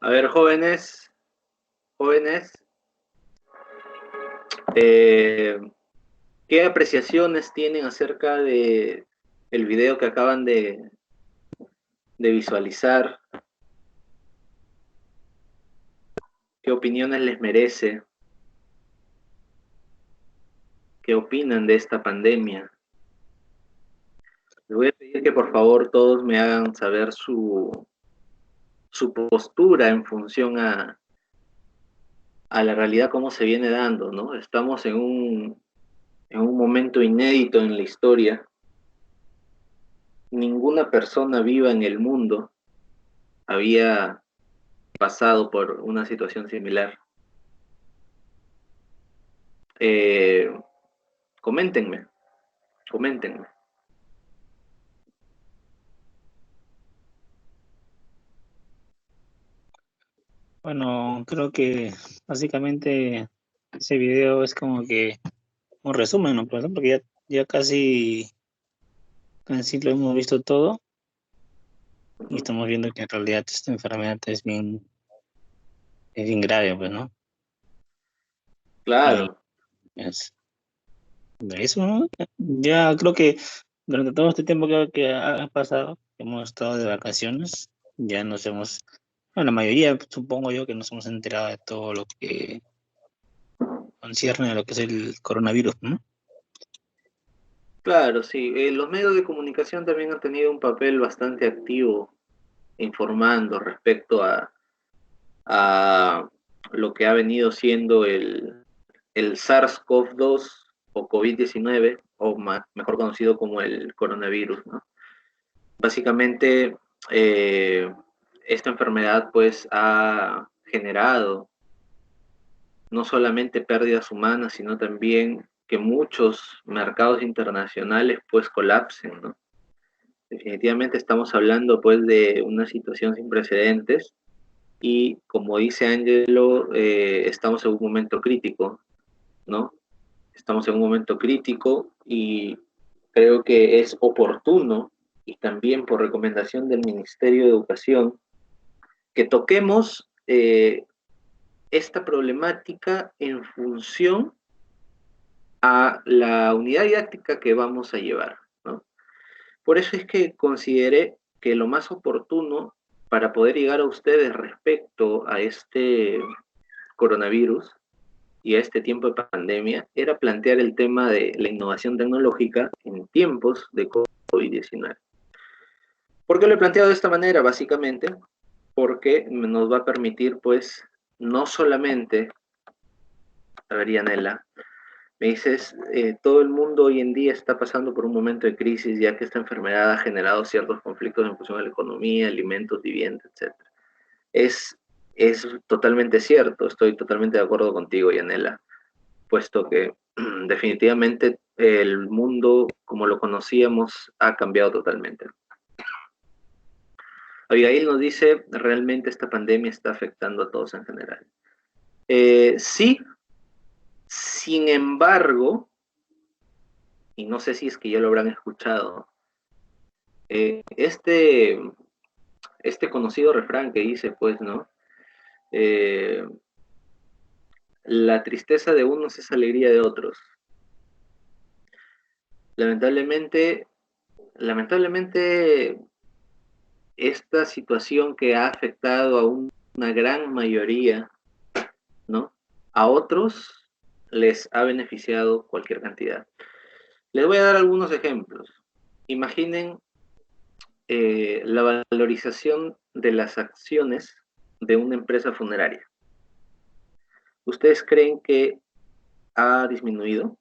A ver, jóvenes, eh, ¿qué apreciaciones tienen acerca de el video que acaban de visualizar? ¿Qué opiniones les merece? ¿Qué opinan de esta pandemia? Les voy a pedir que por favor todos me hagan saber su postura en función a la realidad, cómo se viene dando, ¿no? Estamos en un momento inédito en la historia. Ninguna persona viva en el mundo había pasado por una situación similar. Eh, coméntenme, coméntenme. Bueno, creo que básicamente ese video es como que un resumen, ¿no? Por ejemplo, porque ya casi lo hemos visto todo y Ujú. estamos viendo que en realidad esta enfermedad es bien grave, pues, ¿no? Y Claro, es de eso, ¿no? Ya creo que durante todo este tiempo que ha pasado, hemos estado de vacaciones, ya nos hemos, bueno, la mayoría supongo yo que nos hemos enterado de todo lo que concierne a lo que es el coronavirus, ¿no? claro, sí. Los medios de comunicación también han tenido un papel bastante activo informando respecto a lo que ha venido siendo el SARS-CoV-2 o COVID-19, o mejor conocido como el coronavirus, ¿no? Básicamente, eh, esta enfermedad pues ha generado no solamente pérdidas humanas, sino también que muchos mercados internacionales pues colapsen, ¿no? Definitivamente estamos hablando pues de una situación sin precedentes y como dice Angelo, estamos en un momento crítico, ¿no? Estamos en un momento crítico y creo que es oportuno y también por recomendación del Ministerio de Educación que toquemos esta problemática en función a la unidad didáctica que vamos a llevar, ¿no? Por eso es que consideré que lo más oportuno para poder llegar a ustedes respecto a este coronavirus y a este tiempo de pandemia era plantear el tema de la innovación tecnológica en tiempos de COVID-19. ¿Por qué lo he planteado de esta manera? Básicamente porque nos va a permitir, pues, no solamente, a ver, Yanela, me dices, todo el mundo hoy en día está pasando por un momento de crisis, ya que esta enfermedad ha generado ciertos conflictos en función de la economía, alimentos, vivienda, etcétera. Es, es totalmente cierto, estoy totalmente de acuerdo contigo, Yanela, puesto que definitivamente el mundo como lo conocíamos ha cambiado totalmente. Abigail nos dice, realmente esta pandemia está afectando a todos en general. Sí, sin embargo, y no sé si es que ya lo habrán escuchado, eh, este, este conocido refrán que dice, pues, ¿no? Eh, la tristeza de unos es alegría de otros. Lamentablemente, lamentablemente esta situación que ha afectado a una gran mayoría, ¿no? A otros les ha beneficiado cualquier cantidad. Les voy a dar algunos ejemplos. Imaginen la valorización de las acciones de una empresa funeraria. ¿Ustedes creen que ha disminuido?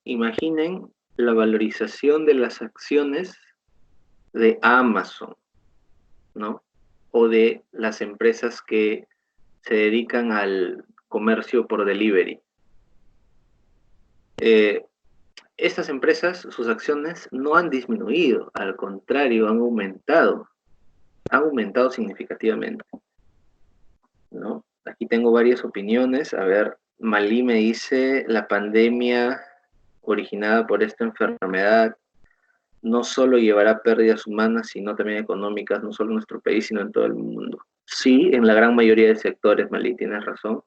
Imaginen la valorización de las acciones de Amazon, ¿no? O de las empresas que se dedican al comercio por delivery. Eh, estas empresas, sus acciones no han disminuido, al contrario, han aumentado significativamente, ¿no? Aquí tengo varias opiniones. A ver, Malí me dice, la pandemia originada por esta enfermedad no solo llevará pérdidas humanas, sino también económicas, no solo en nuestro país, sino en todo el mundo. Sí, en la gran mayoría de sectores, Malí, tienes razón.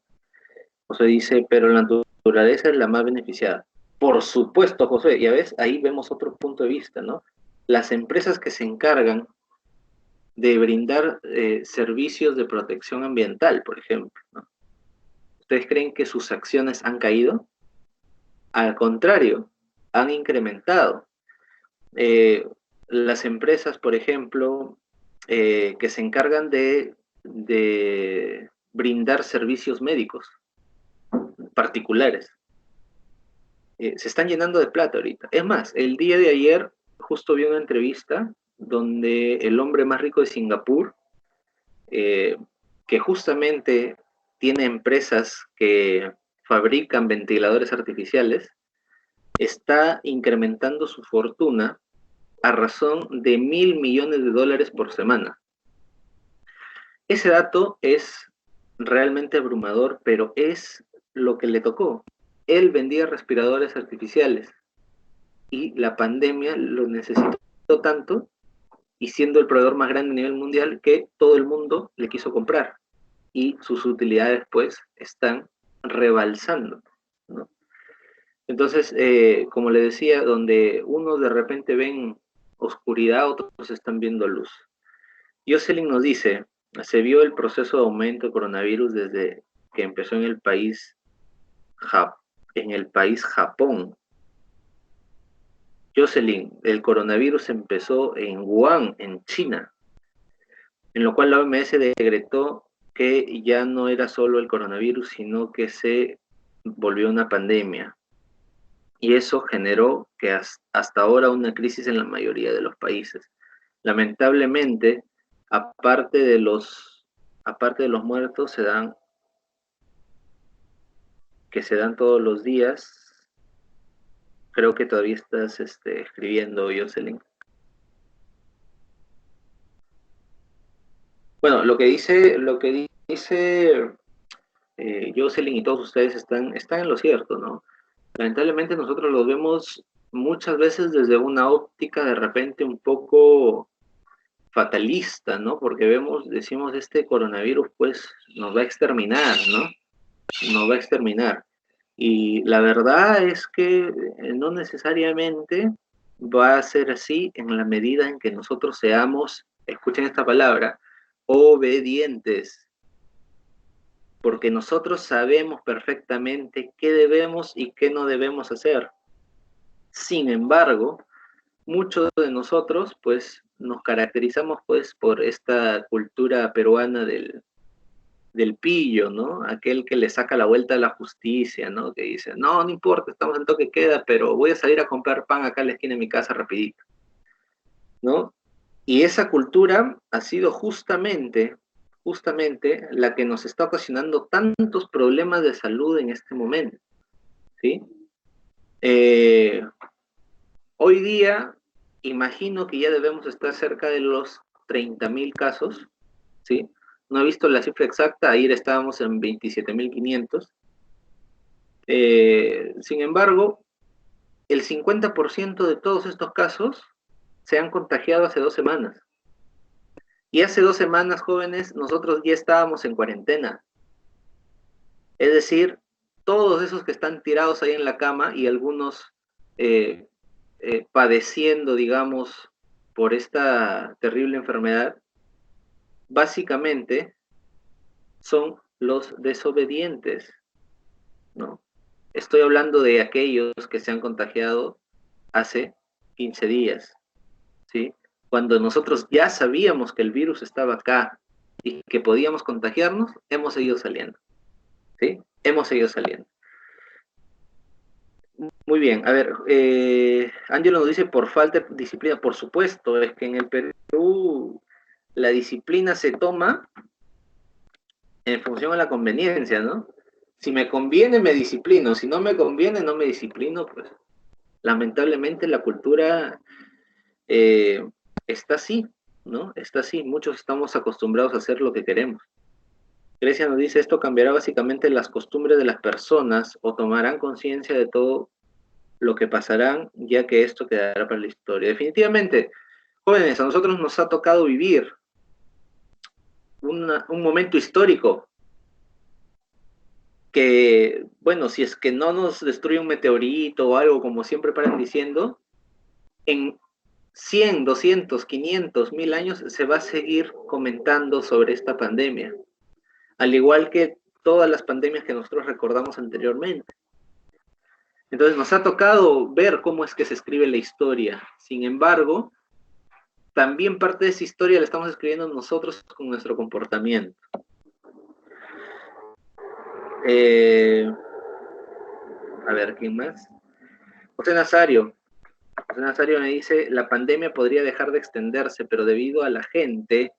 José dice, pero la naturaleza es la más beneficiada. Por supuesto, José, ya ves, ahí vemos otro punto de vista, ¿no? Las empresas que se encargan de brindar servicios de protección ambiental, por ejemplo, ¿no? ¿Ustedes creen que sus acciones han caído? Al contrario, han incrementado. Eh, las empresas, por ejemplo, que se encargan de brindar servicios médicos particulares, se están llenando de plata ahorita. Es más, el día de ayer justo vi una entrevista donde el hombre más rico de Singapur, eh, que justamente tiene empresas que fabrican ventiladores artificiales, está incrementando su fortuna a razón de $1.000 millones por semana. Ese dato es realmente abrumador, pero es lo que le tocó. Él vendía respiradores artificiales y la pandemia lo necesitó tanto, y siendo el proveedor más grande a nivel mundial, que todo el mundo le quiso comprar y sus utilidades pues están rebalsando, ¿no? Entonces, como le decía, donde unos de repente ven oscuridad, otros están viendo luz. Jocelyn nos dice, se vio el proceso de aumento del coronavirus desde que empezó en el país Japón. Jocelyn, el coronavirus empezó en Wuhan, en China, en lo cual la OMS decretó que ya no era solo el coronavirus, sino que se volvió una pandemia. Y eso generó que hasta ahora una crisis en la mayoría de los países. Lamentablemente, aparte de los muertos, que se dan todos los días. Creo que todavía estás escribiendo, Jocelyn. Bueno, lo que dice Jocelyn y todos ustedes están en lo cierto, ¿no? Lamentablemente nosotros lo vemos muchas veces desde una óptica de repente un poco fatalista, ¿no? Porque decimos, este coronavirus pues nos va a exterminar, ¿no? Nos va a exterminar. Y la verdad es que no necesariamente va a ser así en la medida en que nosotros seamos, escuchen esta palabra, obedientes, porque nosotros sabemos perfectamente qué debemos y qué no debemos hacer. Sin embargo, muchos de nosotros pues nos caracterizamos pues por esta cultura peruana del pillo, ¿no? Aquel que le saca la vuelta a la justicia, ¿no? Que dice, no, no importa, estamos en toque queda, pero voy a salir a comprar pan acá en la esquina de mi casa rapidito, ¿no? Y esa cultura ha sido justamente la que nos está ocasionando tantos problemas de salud en este momento, ¿sí? Eh, Hoy día, imagino que ya debemos estar cerca de los 30.000 casos, ¿sí? No he visto la cifra exacta, ayer estábamos en 27.500. Sin embargo, el 50% de todos estos casos se han contagiado hace 2 semanas. Y hace 2 semanas, jóvenes, nosotros ya estábamos en cuarentena. Es decir, todos esos que están tirados ahí en la cama y algunos eh, padeciendo, digamos, por esta terrible enfermedad, básicamente son los desobedientes, ¿no? Estoy hablando de aquellos que se han contagiado hace 15 días, ¿sí? Cuando nosotros ya sabíamos que el virus estaba acá y que podíamos contagiarnos, hemos seguido saliendo, ¿sí? Hemos seguido saliendo. Muy bien, a ver, Ángelo nos dice por falta de disciplina. Por supuesto, es que en el Perú la disciplina se toma en función a la conveniencia, ¿no? Si me conviene, me disciplino. Si no me conviene, no me disciplino. Pues lamentablemente la cultura está así, ¿no? Está así. Muchos estamos acostumbrados a hacer lo que queremos. Grecia nos dice, esto cambiará básicamente las costumbres de las personas o tomarán conciencia de todo lo que pasarán, ya que esto quedará para la historia. Definitivamente, jóvenes, a nosotros nos ha tocado vivir un momento histórico que, bueno, si es que no nos destruye un meteorito o algo, como siempre paran diciendo, en 100, 200, 500, 1000 años se va a seguir comentando sobre esta pandemia, al igual que todas las pandemias que nosotros recordamos anteriormente. Entonces nos ha tocado ver cómo es que se escribe la historia. Sin embargo, también parte de esa historia la estamos escribiendo nosotros con nuestro comportamiento. A ver, ¿quién más? José Nazario. José Nazario me dice, la pandemia podría dejar de extenderse, pero debido a la gente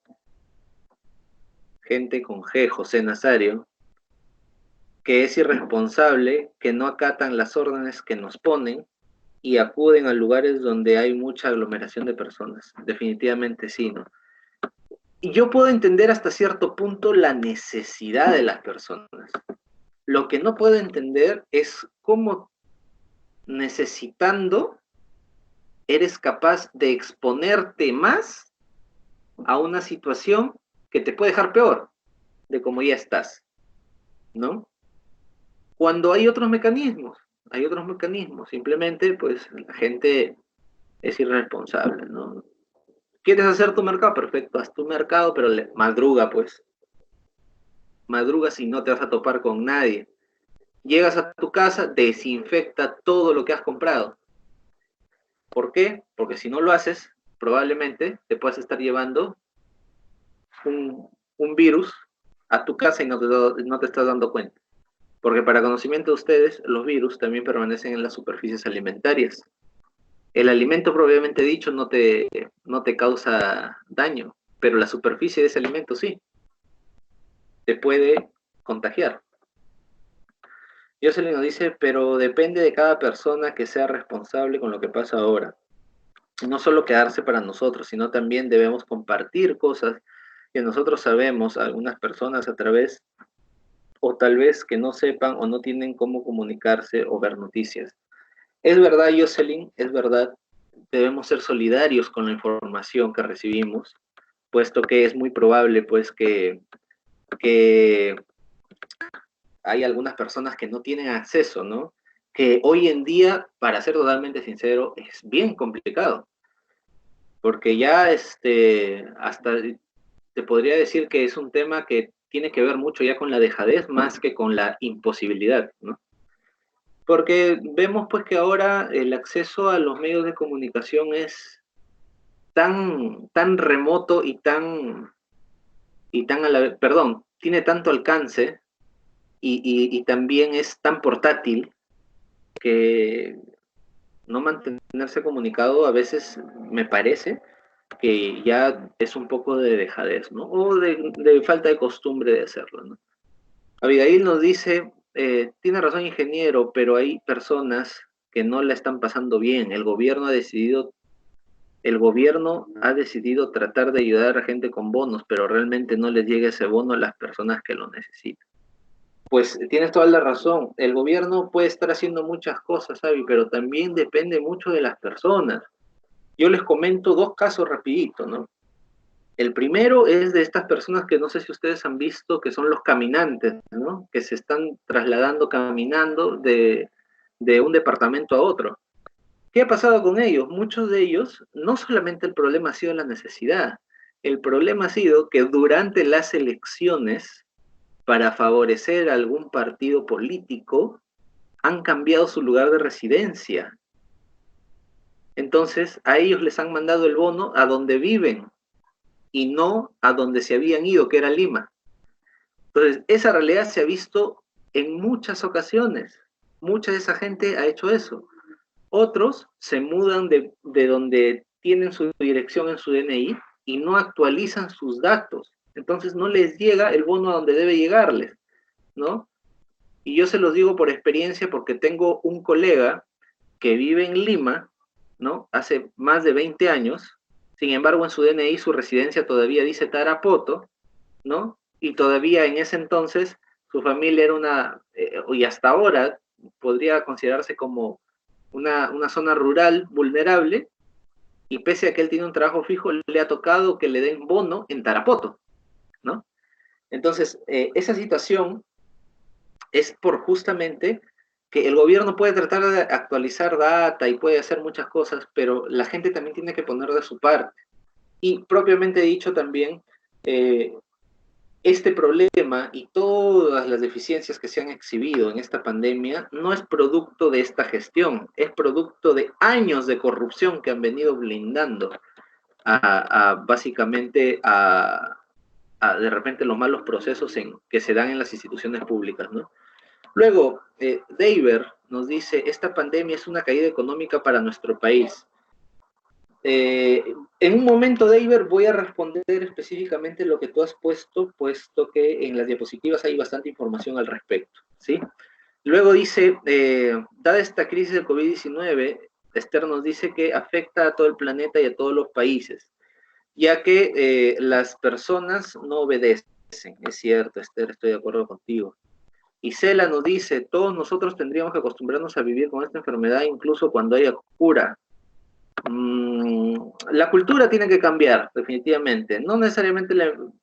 con G, José Nazario, que es irresponsable, que no acatan las órdenes que nos ponen y acuden a lugares donde hay mucha aglomeración de personas. Definitivamente sí, ¿no? Y yo puedo entender hasta cierto punto la necesidad de las personas. Lo que no puedo entender es cómo necesitando eres capaz de exponerte más a una situación que te puede dejar peor de como ya estás, ¿no? Cuando hay otros mecanismos, simplemente pues la gente es irresponsable, ¿no? ¿Quieres hacer tu mercado? Perfecto, haz tu mercado, pero madruga pues, madruga si no te vas a topar con nadie. Llegas a tu casa, desinfecta todo lo que has comprado. ¿Por qué? Porque si no lo haces, probablemente te puedas estar llevando un virus a tu casa y no te estás dando cuenta. Porque para conocimiento de ustedes, los virus también permanecen en las superficies alimentarias. El alimento propiamente dicho no te causa daño, pero la superficie de ese alimento sí, te puede contagiar. Jocelyn nos dice, pero depende de cada persona que sea responsable con lo que pasa ahora. No solo quedarse para nosotros, sino también debemos compartir cosas que nosotros sabemos, algunas personas a través, o tal vez que no sepan o no tienen cómo comunicarse o ver noticias. Es verdad, Jocelyn, es verdad, debemos ser solidarios con la información que recibimos, puesto que es muy probable pues que hay algunas personas que no tienen acceso, ¿no? Que hoy en día, para ser totalmente sincero, es bien complicado, porque ya hasta te podría decir que es un tema que tiene que ver mucho ya con la dejadez más que con la imposibilidad, ¿no? Porque vemos pues que ahora el acceso a los medios de comunicación es tan remoto y tan a la vez, perdón, tiene tanto alcance y también es tan portátil que no mantenerse comunicado a veces me parece que ya es un poco de dejadez, ¿no? O de falta de costumbre de hacerlo, ¿no? Abigail nos dice, tiene razón ingeniero, pero hay personas que no la están pasando bien. El gobierno ha decidido tratar de ayudar a la gente con bonos, pero realmente no les llega ese bono a las personas que lo necesitan. Pues tienes toda la razón. El gobierno puede estar haciendo muchas cosas, Avi, pero también depende mucho de las personas. Yo les comento dos casos rapidito, ¿no? El primero es de estas personas que no sé si ustedes han visto, que son los caminantes, ¿no? Que se están trasladando caminando de un departamento a otro. ¿Qué ha pasado con ellos? Muchos de ellos, no solamente el problema ha sido la necesidad, el problema ha sido que durante las elecciones, para favorecer a algún partido político, han cambiado su lugar de residencia. Entonces, a ellos les han mandado el bono a donde viven y no a donde se habían ido, que era Lima. Entonces, esa realidad se ha visto en muchas ocasiones. Mucha de esa gente ha hecho eso. Otros se mudan de donde tienen su dirección en su DNI y no actualizan sus datos. Entonces no les llega el bono a donde debe llegarles, ¿no? Y yo se los digo por experiencia porque tengo un colega que vive en Lima, ¿no? Hace más de 20 años, sin embargo en su DNI su residencia todavía dice Tarapoto, ¿no? Y todavía en ese entonces su familia era y hasta ahora podría considerarse como una zona rural vulnerable, y pese a que él tiene un trabajo fijo, le ha tocado que le den bono en Tarapoto, ¿no? Entonces, esa situación es por justamente que el gobierno puede tratar de actualizar data y puede hacer muchas cosas, pero la gente también tiene que poner de su parte. Y propiamente dicho también, este problema y todas las deficiencias que se han exhibido en esta pandemia no es producto de esta gestión, es producto de años de corrupción que han venido blindando básicamente de repente los malos procesos que se dan en las instituciones públicas, ¿no? Luego, Daver nos dice, esta pandemia es una caída económica para nuestro país. En un momento, Daver, voy a responder específicamente lo que tú has puesto que en las diapositivas hay bastante información al respecto, ¿sí? Luego dice, dada esta crisis del COVID-19, Esther nos dice que afecta a todo el planeta y a todos los países, ya que las personas no obedecen. Es cierto, Esther, estoy de acuerdo contigo. Y Cela nos dice, todos nosotros tendríamos que acostumbrarnos a vivir con esta enfermedad incluso cuando haya cura. La cultura tiene que cambiar, definitivamente. No necesariamente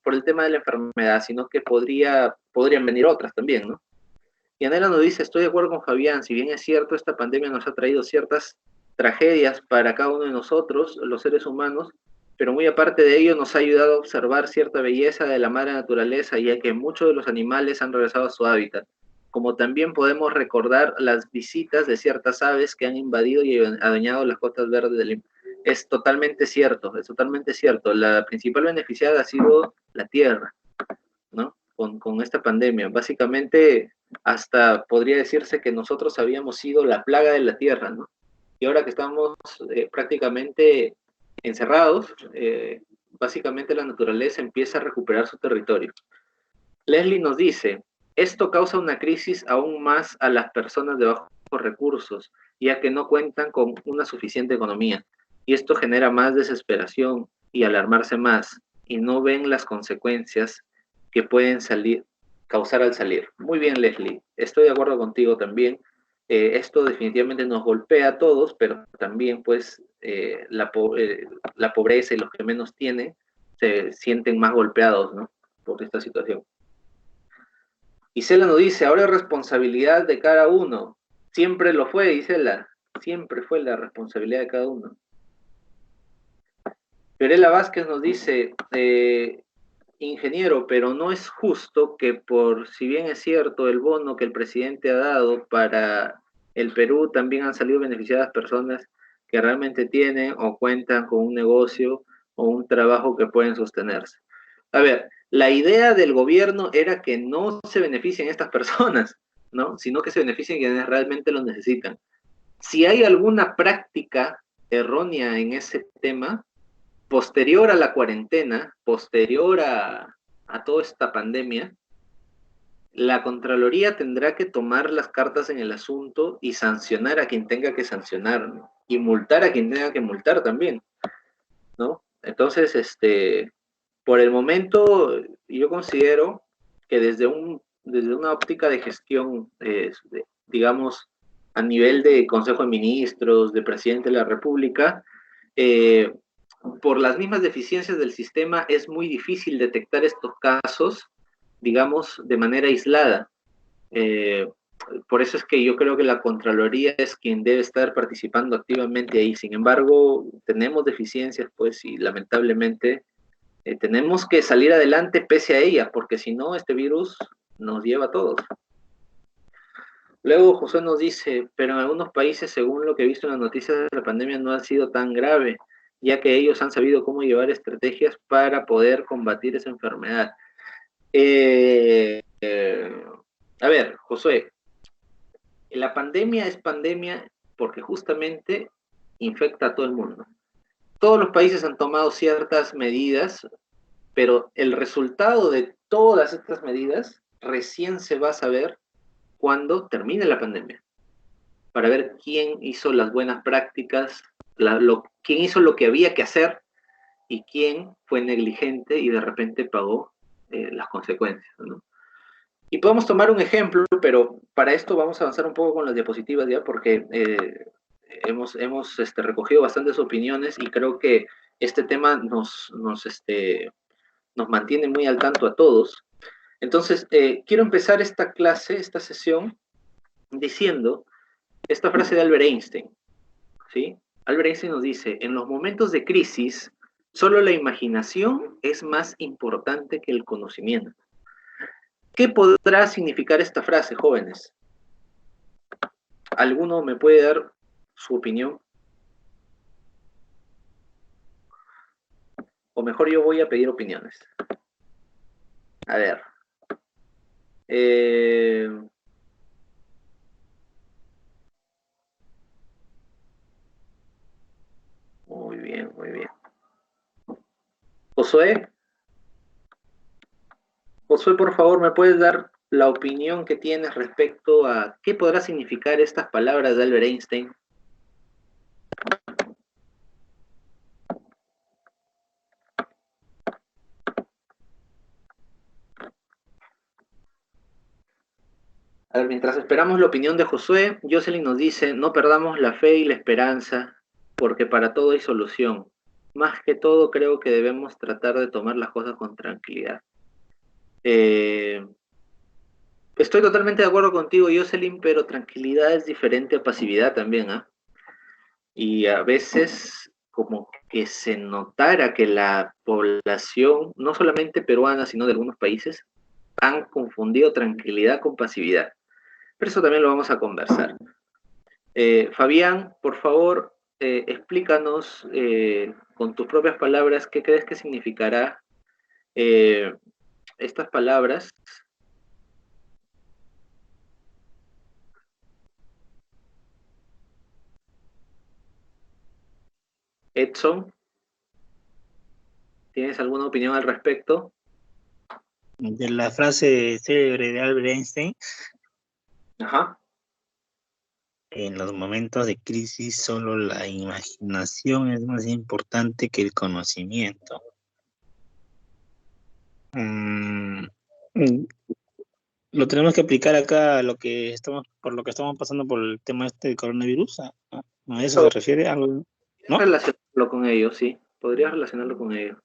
por el tema de la enfermedad, sino que podrían venir otras también, ¿no? Y Anela nos dice, estoy de acuerdo con Fabián, si bien es cierto, esta pandemia nos ha traído ciertas tragedias para cada uno de nosotros, los seres humanos, pero muy aparte de ello nos ha ayudado a observar cierta belleza de la madre naturaleza, ya que muchos de los animales han regresado a su hábitat, como también podemos recordar las visitas de ciertas aves que han invadido y adueñado las costas verdes del... Es totalmente cierto, es totalmente cierto. La principal beneficiada ha sido la tierra, ¿no? Con esta pandemia. Básicamente, hasta podría decirse que nosotros habíamos sido la plaga de la tierra, ¿no? Y ahora que estamos prácticamente encerrados, básicamente la naturaleza empieza a recuperar su territorio. Leslie nos dice, esto causa una crisis aún más a las personas de bajos recursos, ya que no cuentan con una suficiente economía. Y esto genera más desesperación y alarmarse más, y no ven las consecuencias que pueden causar al salir. Muy bien, Leslie, estoy de acuerdo contigo también. Esto definitivamente nos golpea a todos, pero también pues la pobreza y los que menos tienen se sienten más golpeados, ¿no? Por esta situación. Y Cela nos dice, ahora es responsabilidad de cada uno. Siempre lo fue, dice Cela. Siempre fue la responsabilidad de cada uno. Fiorella Vázquez nos dice, ingeniero, pero no es justo que si bien es cierto el bono que el presidente ha dado para el Perú, también han salido beneficiadas personas que realmente tienen o cuentan con un negocio o un trabajo que pueden sostenerse. A ver, la idea del gobierno era que no se beneficien estas personas, ¿no? Sino que se beneficien quienes realmente lo necesitan. Si hay alguna práctica errónea en ese tema, posterior a la cuarentena, posterior a toda esta pandemia, la Contraloría tendrá que tomar las cartas en el asunto y sancionar a quien tenga que sancionar, ¿no? Y multar a quien tenga que multar también, ¿no? Entonces, por el momento, yo considero que desde una óptica de gestión, digamos, a nivel de Consejo de Ministros, de Presidente de la República, por las mismas deficiencias del sistema es muy difícil detectar estos casos, digamos, de manera aislada. Por eso es que yo creo que la Contraloría es quien debe estar participando activamente ahí. Sin embargo, tenemos deficiencias, pues, y lamentablemente tenemos que salir adelante pese a ellas, porque si no, este virus nos lleva a todos. Luego José nos dice, pero en algunos países, según lo que he visto en las noticias de la pandemia, no ha sido tan grave, ya que ellos han sabido cómo llevar estrategias para poder combatir esa enfermedad. A ver, Josué, la pandemia es pandemia porque justamente infecta a todo el mundo. Todos los países han tomado ciertas medidas, pero el resultado de todas estas medidas recién se va a saber cuando termine la pandemia, para ver quién hizo las buenas prácticas, quién hizo lo que había que hacer y quién fue negligente y de repente pagó las consecuencias, ¿no? Y podemos tomar un ejemplo, pero para esto vamos a avanzar un poco con las diapositivas ya, porque hemos recogido bastantes opiniones y creo que este tema nos mantiene muy al tanto a todos. Entonces, quiero empezar esta clase, esta sesión, diciendo esta frase de Albert Einstein, ¿sí? Albert Einstein nos dice, en los momentos de crisis, solo la imaginación es más importante que el conocimiento. ¿Qué podrá significar esta frase, jóvenes? ¿Alguno me puede dar su opinión? O mejor yo voy a pedir opiniones. A ver. Muy bien, muy bien. Josué, por favor, ¿me puedes dar la opinión que tienes respecto a qué podrá significar estas palabras de Albert Einstein? A ver, mientras esperamos la opinión de Josué, Jocelyn nos dice, no perdamos la fe y la esperanza, porque para todo hay solución. Más que todo, creo que debemos tratar de tomar las cosas con tranquilidad. Estoy totalmente de acuerdo contigo, Jocelyn, pero tranquilidad es diferente a pasividad también, ¿ah? Y a veces como que se notara que la población, no solamente peruana, sino de algunos países, han confundido tranquilidad con pasividad. Pero eso también lo vamos a conversar. Fabián, por favor, explícanos con tus propias palabras qué crees que significará estas palabras. Edson, ¿tienes alguna opinión al respecto? De la frase célebre de Albert Einstein, Ajá. en los momentos de crisis solo la imaginación es más importante que el conocimiento. Mm, mm, lo tenemos que aplicar acá a por lo que estamos pasando por el tema este del coronavirus. ¿A eso se refiere algo? ¿No? Relacionarlo con ello, sí. Podrías relacionarlo con ello.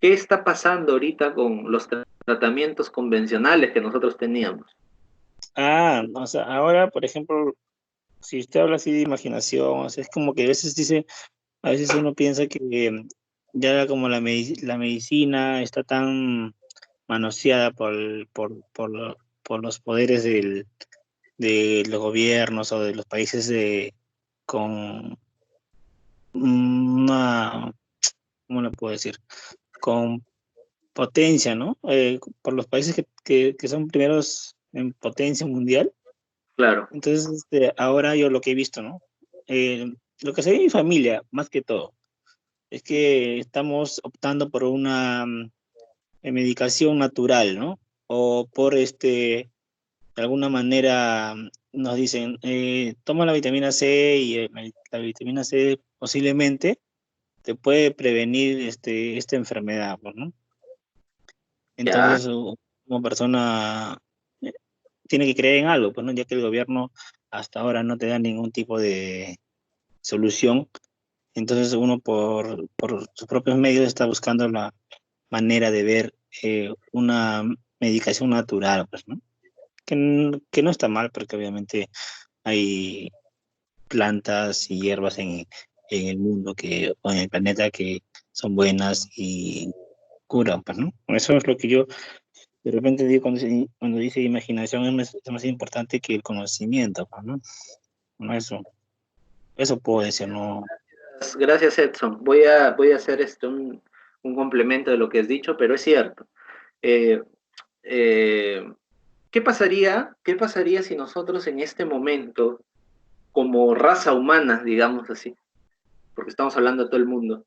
¿Qué está pasando ahorita con los tratamientos convencionales que nosotros teníamos? O sea, ahora, por ejemplo, si usted habla así de imaginación, o sea, es como que a veces uno piensa que ya como la medicina está tan manoseada por los poderes de los gobiernos o de los países con una, ¿cómo le puedo decir? Con potencia, ¿no? Por los países que son primeros en potencia mundial. Claro. Entonces, ahora yo lo que he visto, ¿no? Lo que se ve en mi familia, más que todo, es que estamos optando por una medicación natural, ¿no? O por de alguna manera nos dicen, toma la vitamina C y la vitamina C posiblemente te puede prevenir esta enfermedad, pues, ¿no? Ya. Entonces, una persona tiene que creer en algo, pues, ¿no? Ya que el gobierno hasta ahora no te da ningún tipo de solución, entonces uno por sus propios medios está buscando la manera de ver una medicación natural, pues, ¿no? Que no está mal, porque obviamente hay plantas y hierbas en el mundo o en el planeta que son buenas y curan, pues, ¿no? Eso es lo que yo de repente digo cuando dice imaginación es más importante que el conocimiento, pues, ¿no? No, eso puedo decir, ¿no? Gracias, Edson. Voy a hacer un complemento de lo que has dicho, pero es cierto. Eh, eh, qué pasaría si nosotros en este momento, como raza humana, digamos así, porque estamos hablando de todo el mundo,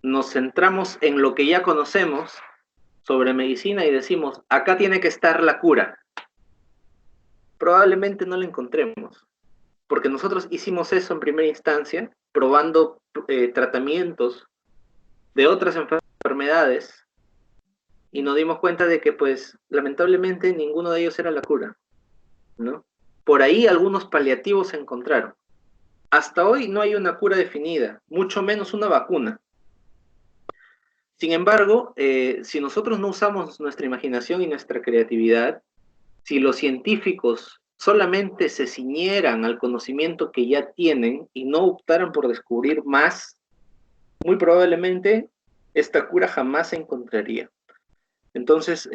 nos centramos en lo que ya conocemos sobre medicina y decimos, acá tiene que estar la cura? Probablemente no la encontremos, porque nosotros hicimos eso en primera instancia, probando tratamientos de otras enfermedades y nos dimos cuenta de que, pues, lamentablemente ninguno de ellos era la cura, ¿no? por ahí algunos paliativos se encontraron. Hasta hoy no hay una cura definida, mucho menos una vacuna. Sin embargo, si nosotros no usamos nuestra imaginación y nuestra creatividad, si los científicos solamente se ciñeran al conocimiento que ya tienen y no optaran por descubrir más, muy probablemente esta cura jamás se encontraría. Entonces,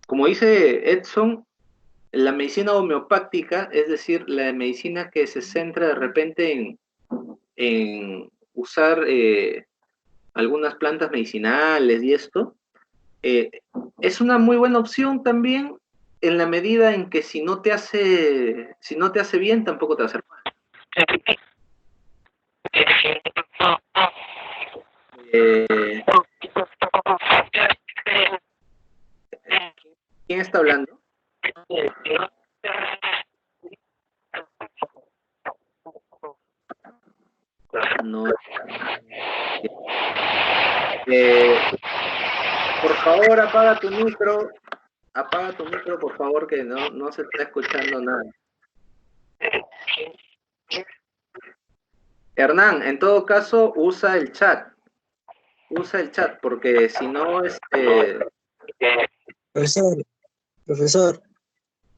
como dice Edson, la medicina homeopática, es decir, la medicina que se centra de repente en usar algunas plantas medicinales y esto, es una muy buena opción también en la medida en que si no te hace bien, tampoco te va a hacer mal. Eh, ¿Quién está hablando? No. Por favor, apaga tu micro, por favor, que no se está escuchando nada. Hernán, en todo caso, usa el chat, porque si no, Profesor,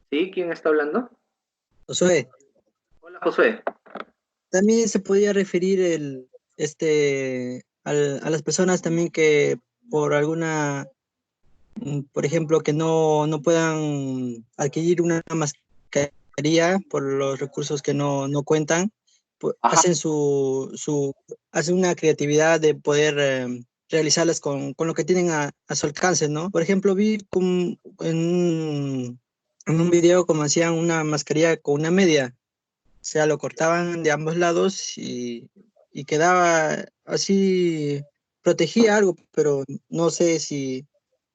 ¿sí? ¿Quién está hablando? Josué, Hola, Josué. también se podría referir a las personas también que por alguna, por ejemplo, que no puedan adquirir una mascarilla por los recursos que no cuentan, pues, hacen una creatividad de poder realizarlas con lo que tienen a su alcance, ¿no? Por ejemplo, vi en un video como hacían una mascarilla con una media. O sea, lo cortaban de ambos lados y quedaba así, protegía algo, pero no sé si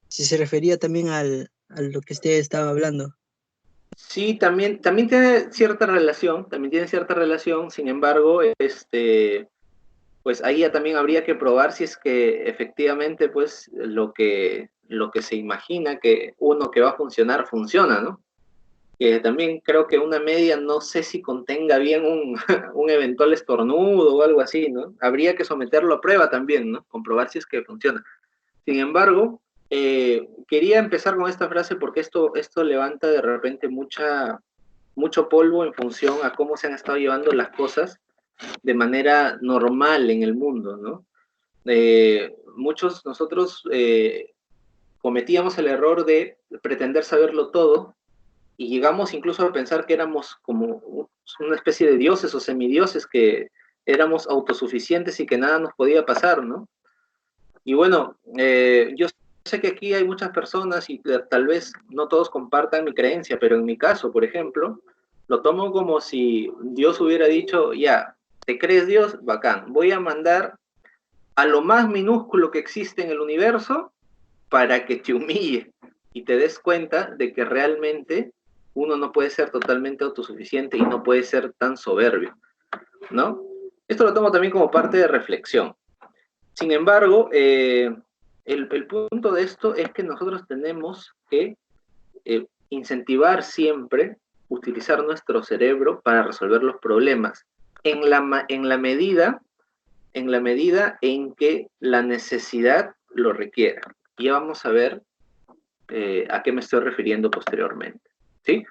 se refería también a lo que usted estaba hablando. Sí, también tiene cierta relación, sin embargo, pues ahí ya también habría que probar si es que efectivamente, pues, lo que se imagina que uno que va a funcionar, funciona, ¿no? Que también creo que una media, no sé si contenga bien un eventual estornudo o algo así, ¿no? Habría que someterlo a prueba también, ¿no? Comprobar si es que funciona. Sin embargo, quería empezar con esta frase porque esto levanta de repente mucho polvo en función a cómo se han estado llevando las cosas de manera normal en el mundo, ¿no? Muchos nosotros cometíamos el error de pretender saberlo todo y llegamos incluso a pensar que éramos como una especie de dioses o semidioses, que éramos autosuficientes y que nada nos podía pasar, ¿no? Y bueno, yo sé que aquí hay muchas personas y tal vez no todos compartan mi creencia, pero en mi caso, por ejemplo, lo tomo como si Dios hubiera dicho, ya, ¿te crees Dios? Bacán, voy a mandar a lo más minúsculo que existe en el universo para que te humille y te des cuenta de que realmente uno no puede ser totalmente autosuficiente y no puede ser tan soberbio, ¿no? Esto lo tomo también como parte de reflexión. Sin embargo, el punto de esto es que nosotros tenemos que incentivar siempre utilizar nuestro cerebro para resolver los problemas en la medida en que la necesidad lo requiera. Y ya vamos a ver a qué me estoy refiriendo posteriormente, ¿sí?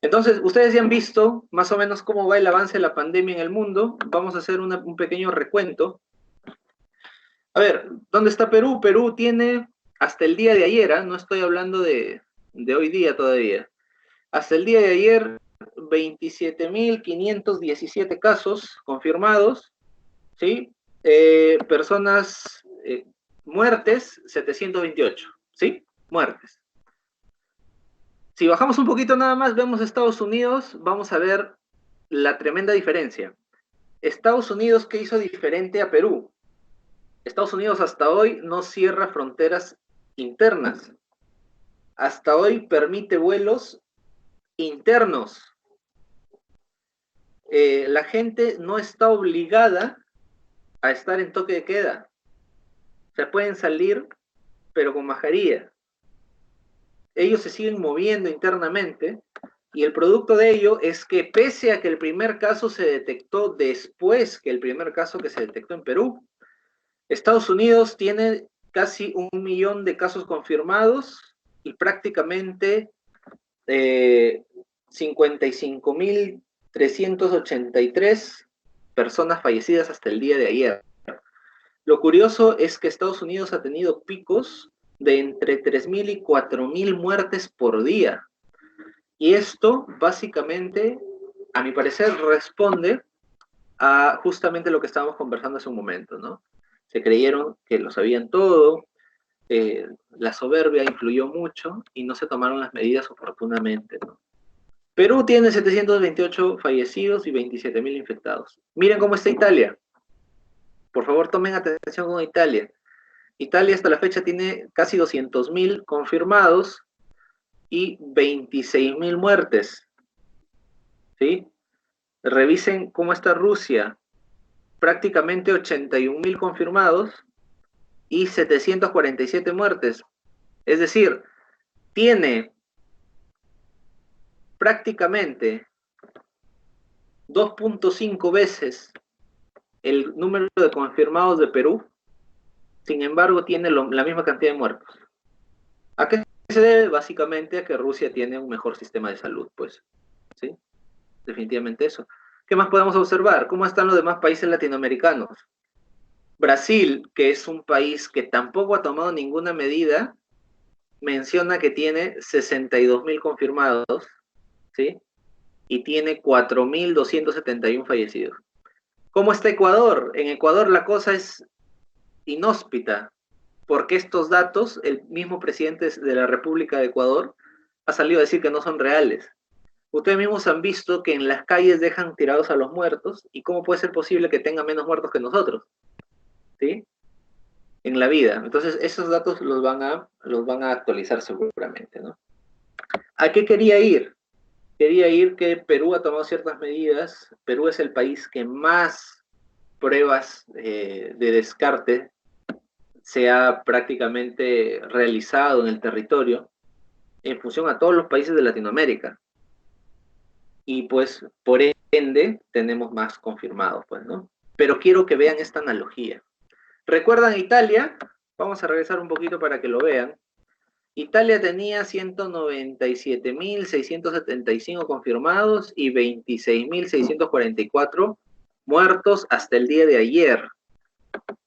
Entonces, ustedes ya han visto más o menos cómo va el avance de la pandemia en el mundo. Vamos a hacer un pequeño recuento. A ver, ¿dónde está Perú? Perú tiene, hasta el día de ayer, no estoy hablando de hoy día todavía, hasta el día de ayer, 27.517 casos confirmados, ¿sí? Personas, muertes, 728, ¿sí? Muertes. Si bajamos un poquito nada más, vemos Estados Unidos, vamos a ver la tremenda diferencia. Estados Unidos, ¿qué hizo diferente a Perú? Estados Unidos hasta hoy no cierra fronteras internas. Hasta hoy permite vuelos internos. La gente no está obligada a estar en toque de queda. Se pueden salir, pero con mascarilla. Ellos se siguen moviendo internamente, Y el producto de ello es que pese a que el primer caso se detectó después que el primer caso que se detectó en Perú, Estados Unidos tiene casi 1 millón de casos confirmados y prácticamente 55.383 personas fallecidas hasta el día de ayer. Lo curioso es que Estados Unidos ha tenido picos de entre 3.000 y 4.000 muertes por día. Y esto básicamente, a mi parecer, responde a justamente lo que estábamos conversando hace un momento, ¿no? Se creyeron que lo sabían todo, la soberbia influyó mucho y no se tomaron las medidas oportunamente, ¿no? Perú tiene 728 fallecidos y 27.000 infectados. Miren cómo está Italia. Por favor, tomen atención con Italia. Italia hasta la fecha tiene casi 200.000 confirmados y 26.000 muertes. ¿Sí? Revisen cómo está Rusia. Prácticamente 81.000 confirmados y 747 muertes. Es decir, tiene prácticamente 2.5 veces el número de confirmados de Perú, sin embargo tiene la misma cantidad de muertos. ¿A qué se debe? Básicamente a que Rusia tiene un mejor sistema de salud, pues, ¿sí? Definitivamente eso. ¿Qué más podemos observar? ¿Cómo están los demás países latinoamericanos? Brasil, que es un país que tampoco ha tomado ninguna medida, menciona que tiene 62.000 confirmados, ¿sí? Y tiene 4.271 fallecidos. ¿Cómo está Ecuador? En Ecuador la cosa es inhóspita, porque estos datos, el mismo presidente de la República de Ecuador ha salido a decir que no son reales. Ustedes mismos han visto que en las calles dejan tirados a los muertos, y cómo puede ser posible que tenga menos muertos que nosotros, ¿sí? En la vida. Entonces, esos datos los van a actualizar seguramente, ¿no? ¿A qué quería ir? Quería ir que Perú ha tomado ciertas medidas. Perú es el país que más pruebas de descarte se ha prácticamente realizado en el territorio en función a todos los países de Latinoamérica. Y pues, por ende, tenemos más confirmados, pues, ¿no? Pero quiero que vean esta analogía. ¿Recuerdan Italia? Vamos a regresar un poquito para que lo vean. Italia tenía 197.675 confirmados y 26.644 muertos hasta el día de ayer.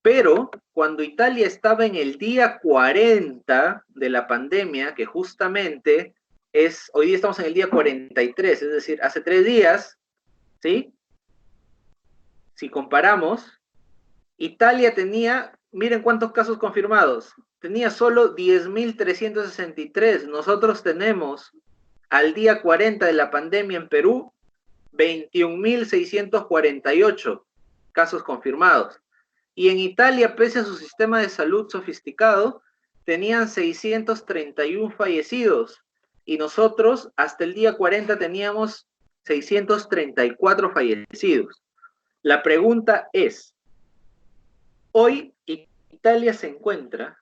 Pero cuando Italia estaba en el día 40 de la pandemia, que justamente es, hoy día estamos en el día 43, es decir, hace 3 días, ¿sí? Si comparamos, Italia tenía, miren cuántos casos confirmados, tenía solo 10.363. Nosotros tenemos al día 40 de la pandemia en Perú 21.648 casos confirmados. Y en Italia, pese a su sistema de salud sofisticado, tenían 631 fallecidos. Y nosotros hasta el día 40 teníamos 634 fallecidos. La pregunta es, hoy Italia se encuentra,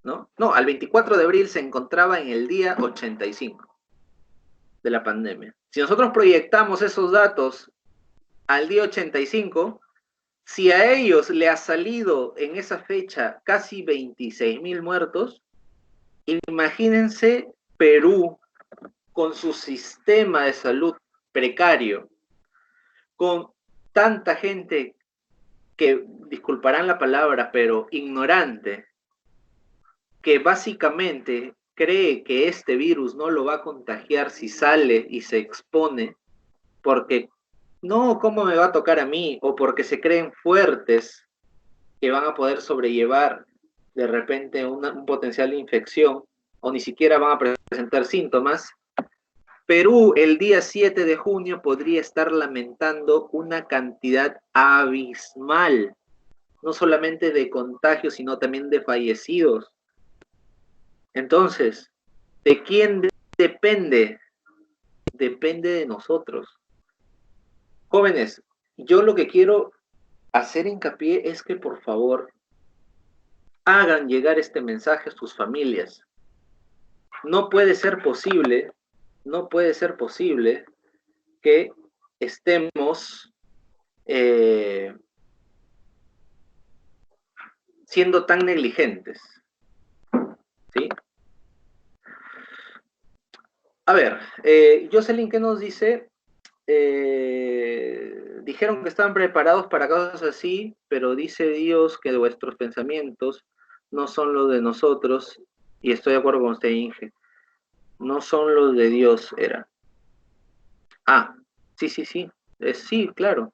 ¿no? No, al 24 de abril se encontraba en el día 85 de la pandemia. Si nosotros proyectamos esos datos al día 85, si a ellos le ha salido en esa fecha casi 26.000 muertos, imagínense Perú con su sistema de salud precario, con tanta gente que, disculparán la palabra, pero ignorante, que básicamente cree que este virus no lo va a contagiar si sale y se expone, porque no, ¿cómo me va a tocar a mí? O porque se creen fuertes que van a poder sobrellevar de repente un potencial infección, o ni siquiera van a presentar síntomas. Perú el día 7 de junio podría estar lamentando una cantidad abismal, no solamente de contagios, sino también de fallecidos. Entonces, ¿de quién depende? Depende de nosotros. Jóvenes, yo lo que quiero hacer hincapié es que por favor hagan llegar este mensaje a sus familias. No puede ser posible no puede ser posible que estemos siendo tan negligentes, ¿sí? A ver, Jocelyn, ¿qué nos dice? Dijeron que estaban preparados para cosas así, pero dice Dios que vuestros pensamientos no son los de nosotros, y estoy de acuerdo con usted, Inge, no son los de Dios, era. Ah, sí, sí, sí, sí, claro.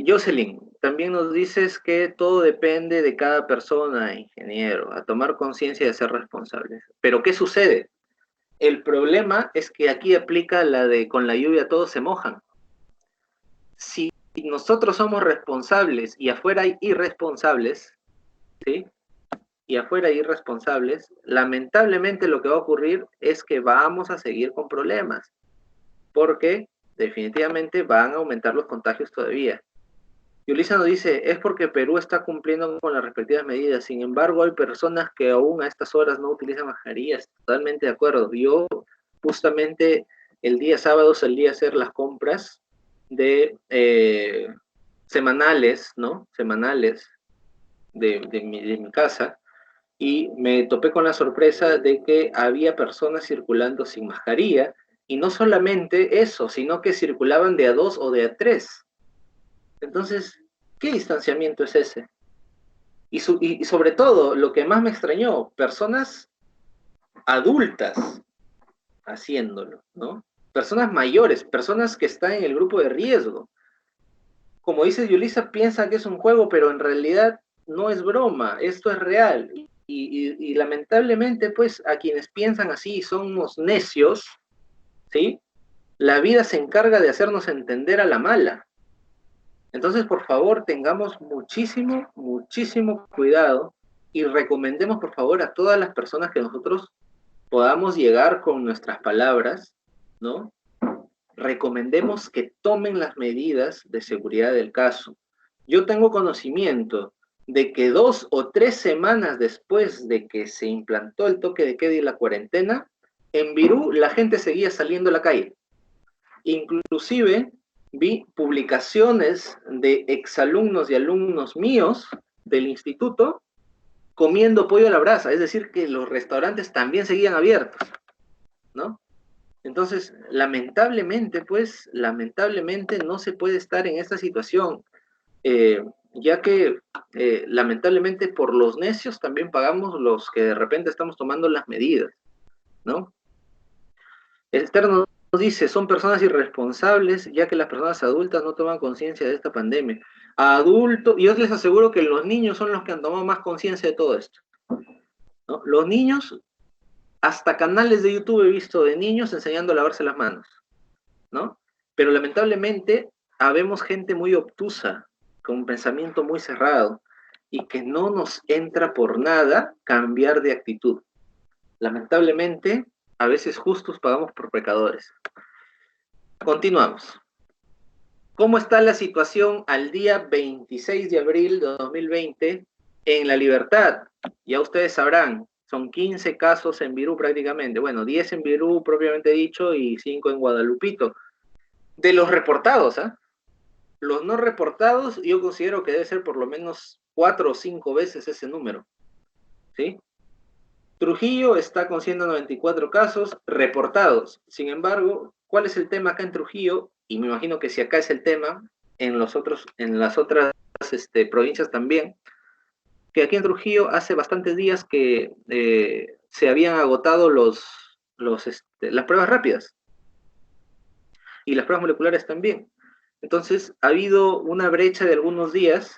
Jocelyn, también nos dices que todo depende de cada persona, ingeniero, a tomar conciencia de ser responsables. Pero ¿qué sucede? El problema es que aquí aplica la de con la lluvia todos se mojan. Si nosotros somos responsables y afuera hay irresponsables, ¿sí? Y afuera hay irresponsables, lamentablemente lo que va a ocurrir es que vamos a seguir con problemas, porque definitivamente van a aumentar los contagios todavía. Y Ulisa nos dice, es porque Perú está cumpliendo con las respectivas medidas. Sin embargo, hay personas que aún a estas horas no utilizan mascarillas. Totalmente de acuerdo. Yo justamente el día sábado salí a hacer las compras de semanales, ¿no? Semanales de mi casa, y me topé con la sorpresa de que había personas circulando sin mascarilla, y no solamente eso, sino que circulaban de a dos o de a tres. Entonces, ¿qué distanciamiento es ese? Y sobre todo, lo que más me extrañó, personas adultas haciéndolo, ¿no? Personas mayores, personas que están en el grupo de riesgo. Como dice Yulisa, piensa que es un juego, pero en realidad no es broma, esto es real. Y lamentablemente, pues, a quienes piensan así son unos necios, ¿sí? La vida se encarga de hacernos entender a la mala. Entonces, por favor, tengamos muchísimo, muchísimo cuidado y recomendemos, por favor, a todas las personas que nosotros podamos llegar con nuestras palabras, ¿no? Recomendemos que tomen las medidas de seguridad del caso. Yo tengo conocimiento de que 2 o 3 semanas después de que se implantó el toque de queda y la cuarentena, en Virú la gente seguía saliendo a la calle. Inclusive vi publicaciones de exalumnos y alumnos míos del instituto comiendo pollo a la brasa, es decir, que los restaurantes también seguían abiertos, ¿no? Entonces, lamentablemente, pues, lamentablemente no se puede estar en esta situación, ya que lamentablemente por los necios también pagamos los que de repente estamos tomando las medidas, ¿no? Esther nos dice, son personas irresponsables, ya que las personas adultas no toman conciencia de esta pandemia. Adultos, y yo les aseguro que los niños son los que han tomado más conciencia de todo esto, ¿no? Los niños, hasta canales de YouTube he visto de niños enseñando a lavarse las manos, ¿no? Pero lamentablemente habemos gente muy obtusa, con un pensamiento muy cerrado, y que no nos entra por nada cambiar de actitud. Lamentablemente, a veces justos pagamos por pecadores. Continuamos. ¿Cómo está la situación al día 26 de abril de 2020 en La Libertad? Ya ustedes sabrán, son 15 casos en Virú prácticamente. Bueno, 10 en Virú propiamente dicho y 5 en Guadalupito. De los reportados, ¿ah? Los no reportados yo considero que debe ser por lo menos 4 o 5 veces ese número, ¿sí? Trujillo está con 194 casos reportados. Sin embargo, ¿cuál es el tema acá en Trujillo? Y me imagino que si acá es el tema, en las otras provincias también, que aquí en Trujillo hace bastantes días que se habían agotado las pruebas rápidas y las pruebas moleculares también. Entonces, ha habido una brecha de algunos días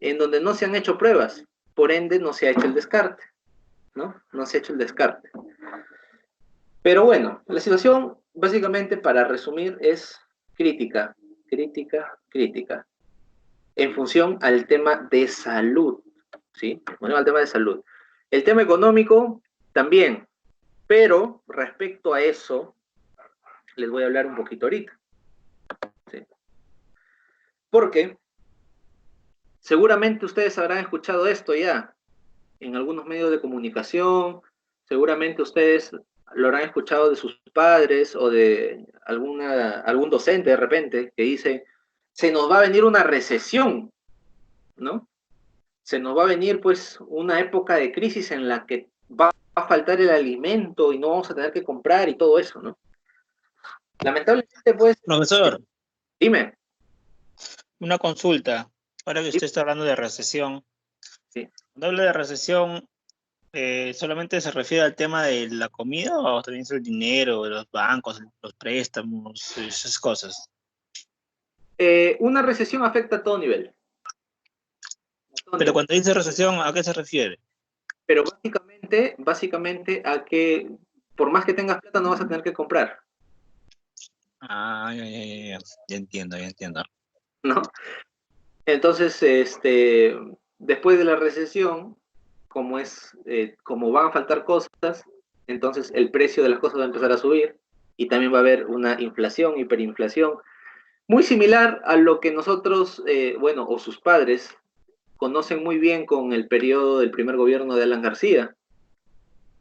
en donde no se han hecho pruebas, por ende no se ha hecho el descarte, ¿no? No se ha hecho el descarte. Pero bueno, la situación, básicamente, para resumir, es crítica, crítica, crítica, en función al tema de salud, ¿sí? Bueno, al tema de salud. El tema económico, también, pero respecto a eso, les voy a hablar un poquito ahorita, ¿sí? Porque seguramente ustedes habrán escuchado esto ya en algunos medios de comunicación, seguramente ustedes lo habrán escuchado de sus padres o de algún docente de repente que dice, se nos va a venir una recesión, ¿no? Se nos va a venir pues una época de crisis en la que va a faltar el alimento y no vamos a tener que comprar y todo eso, ¿no? Lamentablemente pues, Profesor, dime. una consulta. Ahora que Sí, usted está hablando de recesión, sí. cuando habla de recesión, ¿solamente se refiere al tema de la comida o también es el dinero, los bancos, los préstamos, esas cosas? Una recesión afecta a todo nivel. A todo Pero nivel. cuando dice recesión, ¿a qué se refiere? Pero básicamente a que por más que tengas plata no vas a tener que comprar, Ah, ya entiendo, ya entiendo. ¿no? Entonces, después de la recesión, como van a faltar cosas, entonces el precio de las cosas va a empezar a subir y también va a haber una inflación, hiperinflación, muy similar a lo que nosotros, bueno, o sus padres, conocen muy bien con el periodo del primer gobierno de Alan García,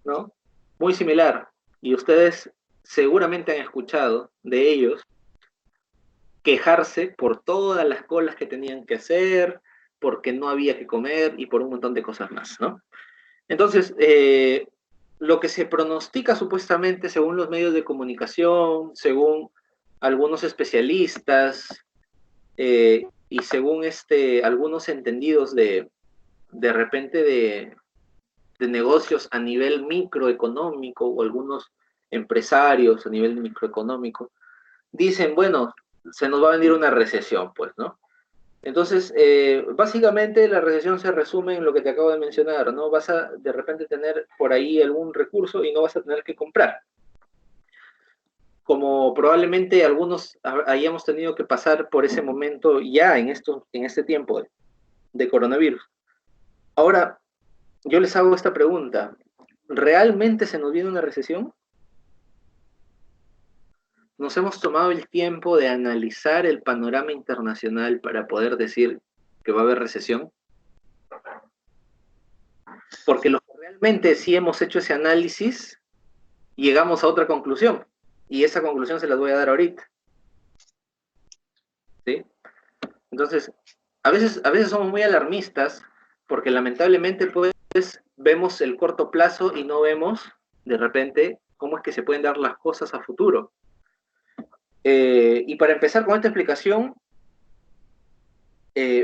¿no? Muy similar. Y ustedes seguramente han escuchado de ellos quejarse por todas las colas que tenían que hacer, porque no había que comer y por un montón de cosas más, ¿no? Entonces, lo que se pronostica supuestamente, según los medios de comunicación, según algunos especialistas y según algunos entendidos de repente de negocios a nivel microeconómico o algunos empresarios a nivel microeconómico, dicen, bueno, se nos va a venir una recesión, pues, ¿no? Entonces, básicamente la recesión se resume en lo que te acabo de mencionar, ¿no? Vas a de repente tener por ahí algún recurso y no vas a tener que comprar. Como probablemente algunos hayamos tenido que pasar por ese momento ya en este tiempo de coronavirus. Ahora, yo les hago esta pregunta. ¿Realmente se nos viene una recesión? ¿Nos hemos tomado el tiempo de analizar el panorama internacional para poder decir que va a haber recesión? Porque los que realmente sí hemos hecho ese análisis, llegamos a otra conclusión. Y esa conclusión se las voy a dar ahorita. ¿Sí? Entonces, a veces somos muy alarmistas porque lamentablemente pues vemos el corto plazo y no vemos de repente cómo es que se pueden dar las cosas a futuro. Y para empezar con esta explicación,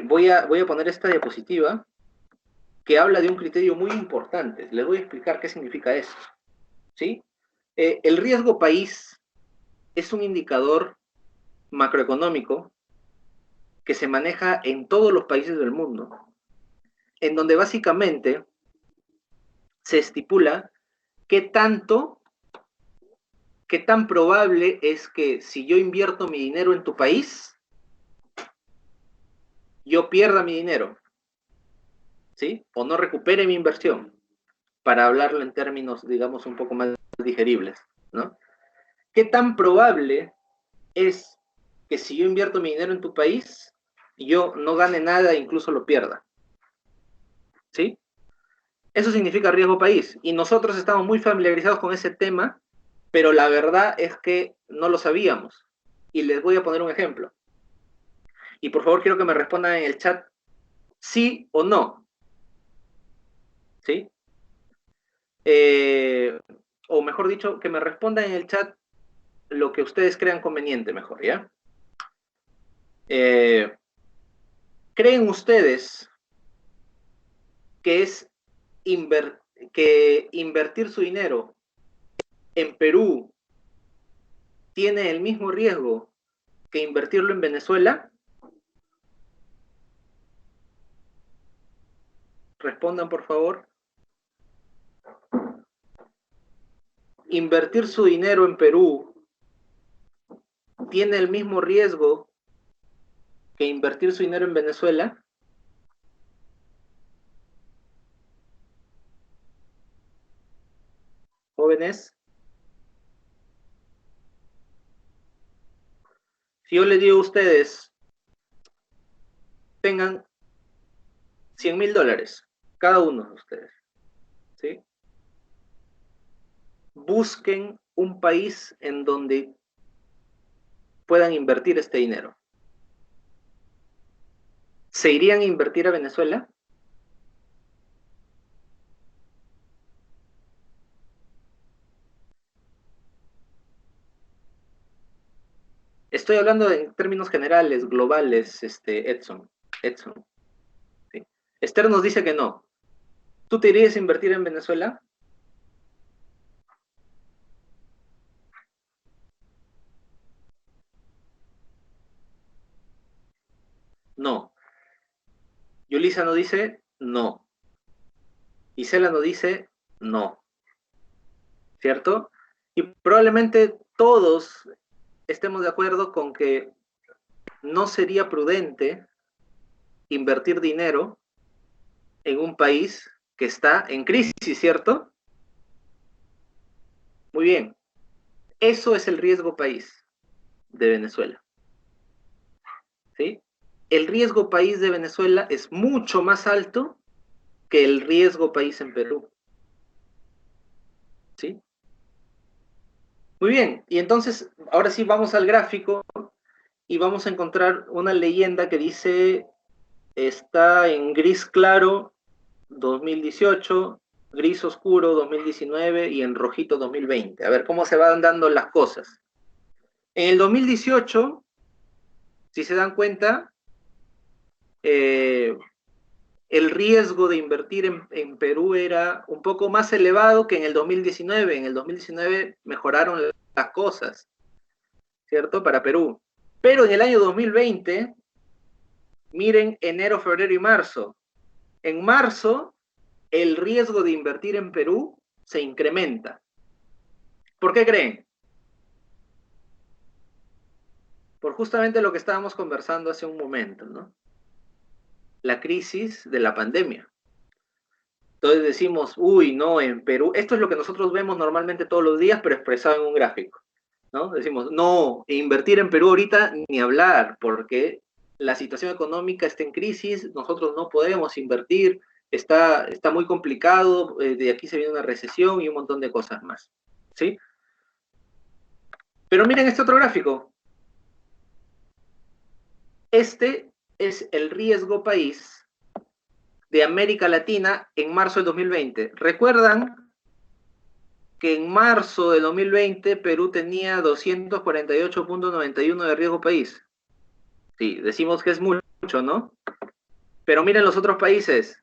voy a poner esta diapositiva que habla de un criterio muy importante. Les voy a explicar qué significa eso. ¿Sí? El riesgo país es un indicador macroeconómico que se maneja en todos los países del mundo, en donde básicamente se estipula qué tanto, qué tan probable es que si yo invierto mi dinero en tu país, yo pierda mi dinero, ¿sí? O no recupere mi inversión, para hablarlo en términos, digamos, un poco más digeribles, ¿no? ¿Qué tan probable es que si yo invierto mi dinero en tu país, yo no gane nada e incluso lo pierda? ¿Sí? Eso significa riesgo país. Y nosotros estamos muy familiarizados con ese tema, pero la verdad es que no lo sabíamos. Y les voy a poner un ejemplo. Y por favor quiero que me respondan en el chat sí o no. ¿Sí? Eh, o mejor dicho, que me respondan en el chat lo que ustedes crean conveniente, mejor, ¿ya? ¿Creen ustedes que es que invertir su dinero en Perú tiene el mismo riesgo que invertirlo en Venezuela? Respondan, por favor. ¿Invertir su dinero en Perú tiene el mismo riesgo que invertir su dinero en Venezuela? Jóvenes, si yo les digo a ustedes, tengan $100,000, cada uno de ustedes, ¿sí? busquen un país en donde puedan invertir este dinero. ¿Se irían a invertir a Venezuela? Estoy hablando en términos generales, globales, Edson. ¿Sí? Esther nos dice que no. ¿Tú te irías a invertir en Venezuela? No. Yulisa nos dice no. Isela nos dice no. ¿Cierto? Y probablemente todos estemos de acuerdo con que no sería prudente invertir dinero en un país que está en crisis, ¿cierto? Muy bien. Eso es el riesgo país de Venezuela. ¿Sí? El riesgo país de Venezuela es mucho más alto que el riesgo país en Perú. ¿Sí? Muy bien. Y entonces, ahora sí vamos al gráfico y vamos a encontrar una leyenda que dice, está en gris claro 2018, gris oscuro 2019 y en rojito 2020. A ver cómo se van dando las cosas. En el 2018, si se dan cuenta, el riesgo de invertir en Perú era un poco más elevado que en el 2019. En el 2019 mejoraron las cosas, ¿cierto? Para Perú. Pero en el año 2020, miren enero, febrero y marzo. En marzo, el riesgo de invertir en Perú se incrementa. ¿Por qué creen? Por justamente lo que estábamos conversando hace un momento, ¿no? La crisis de la pandemia. Entonces decimos, uy, no, en Perú, esto es lo que nosotros vemos normalmente todos los días, pero expresado en un gráfico, ¿no? Decimos, no, invertir en Perú ahorita ni hablar, porque la situación económica está en crisis, nosotros no podemos invertir, está muy complicado, de aquí se viene una recesión y un montón de cosas más, ¿sí? Pero miren este otro gráfico. Este es el riesgo país de América Latina en marzo del 2020. ¿Recuerdan que en marzo del 2020 Perú tenía 248.91 de riesgo país? Sí, decimos que es mucho, ¿no? Pero miren los otros países.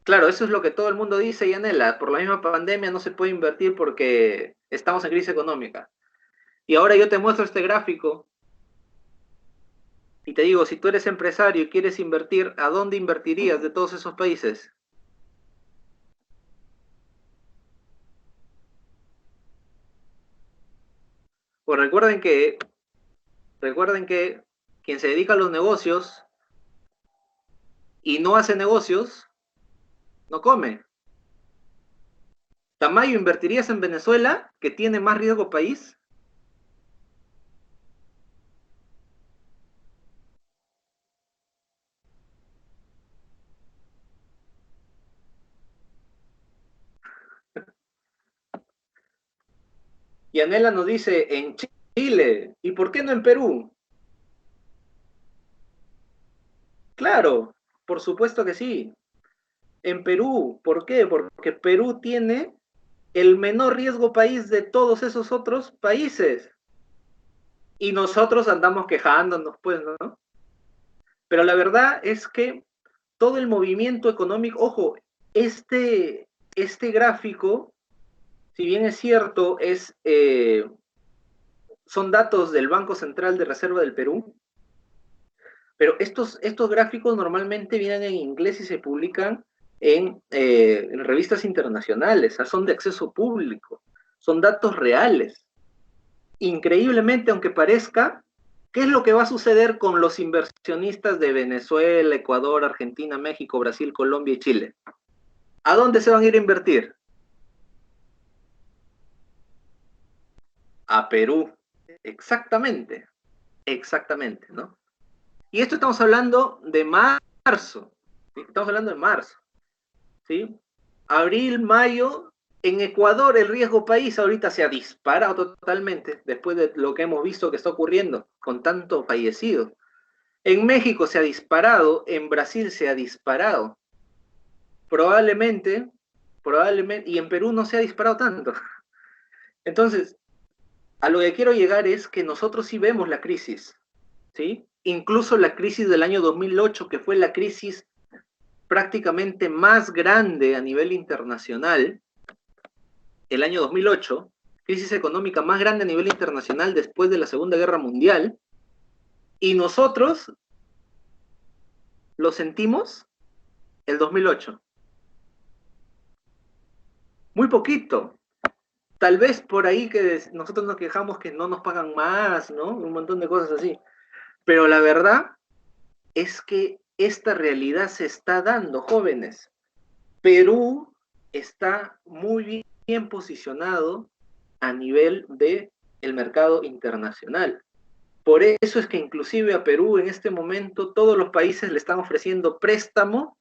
Claro, eso es lo que todo el mundo dice y anhela. Por la misma pandemia no se puede invertir porque estamos en crisis económica. Y ahora yo te muestro este gráfico y te digo, si tú eres empresario y quieres invertir, ¿a dónde invertirías de todos esos países? Pues recuerden que quien se dedica a los negocios y no hace negocios, no come. ¿Tamayo invertirías en Venezuela, que tiene más riesgo país? Y Anela nos dice, en Chile, ¿y por qué no en Perú? Claro, por supuesto que sí. En Perú, ¿por qué? Porque Perú tiene el menor riesgo país de todos esos otros países. Y nosotros andamos quejándonos, pues, ¿no? Pero la verdad es que todo el movimiento económico, ojo, este gráfico, si bien es cierto, son datos del Banco Central de Reserva del Perú, pero estos gráficos normalmente vienen en inglés y se publican en revistas internacionales, o sea, son de acceso público, son datos reales. Increíblemente, aunque parezca, ¿qué es lo que va a suceder con los inversionistas de Venezuela, Ecuador, Argentina, México, Brasil, Colombia y Chile? ¿A dónde se van a ir a invertir? A Perú, exactamente. Exactamente, ¿no? Y esto estamos hablando de marzo, ¿sí? Estamos hablando de marzo, ¿sí? Abril, mayo, en Ecuador el riesgo país ahorita se ha disparado totalmente después de lo que hemos visto que está ocurriendo con tanto fallecido. En México se ha disparado, en Brasil se ha disparado. Probablemente, y en Perú no se ha disparado tanto. Entonces, a lo que quiero llegar es que nosotros sí vemos la crisis, ¿sí? Incluso la crisis del año 2008, que fue la crisis prácticamente más grande a nivel internacional, el año 2008, crisis económica más grande a nivel internacional después de la Segunda Guerra Mundial, y nosotros lo sentimos el 2008. Muy poquito. Tal vez por ahí que nosotros nos quejamos que no nos pagan más, ¿no? Un montón de cosas así. Pero la verdad es que esta realidad se está dando, jóvenes. Perú está muy bien posicionado a nivel del mercado internacional. Por eso es que inclusive a Perú en este momento todos los países le están ofreciendo préstamo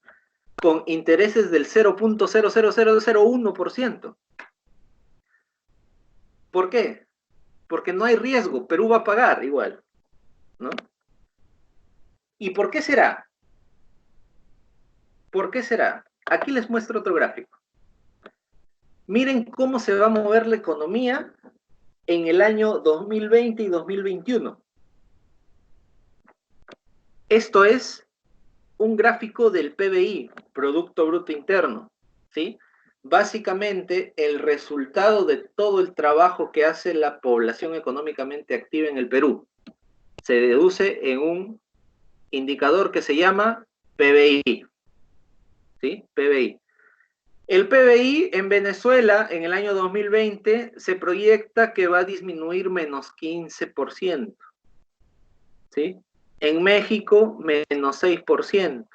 con intereses del 0.00001%. ¿Por qué? Porque no hay riesgo, Perú va a pagar igual, ¿no? ¿Y por qué será? ¿Por qué será? Aquí les muestro otro gráfico. Miren cómo se va a mover la economía en el año 2020 y 2021. Esto es un gráfico del PBI, Producto Bruto Interno, ¿sí? Básicamente, el resultado de todo el trabajo que hace la población económicamente activa en el Perú se deduce en un indicador que se llama PBI, ¿sí? PBI. El PBI en Venezuela en el año 2020 se proyecta que va a disminuir menos 15%, ¿sí? En México, menos 6%.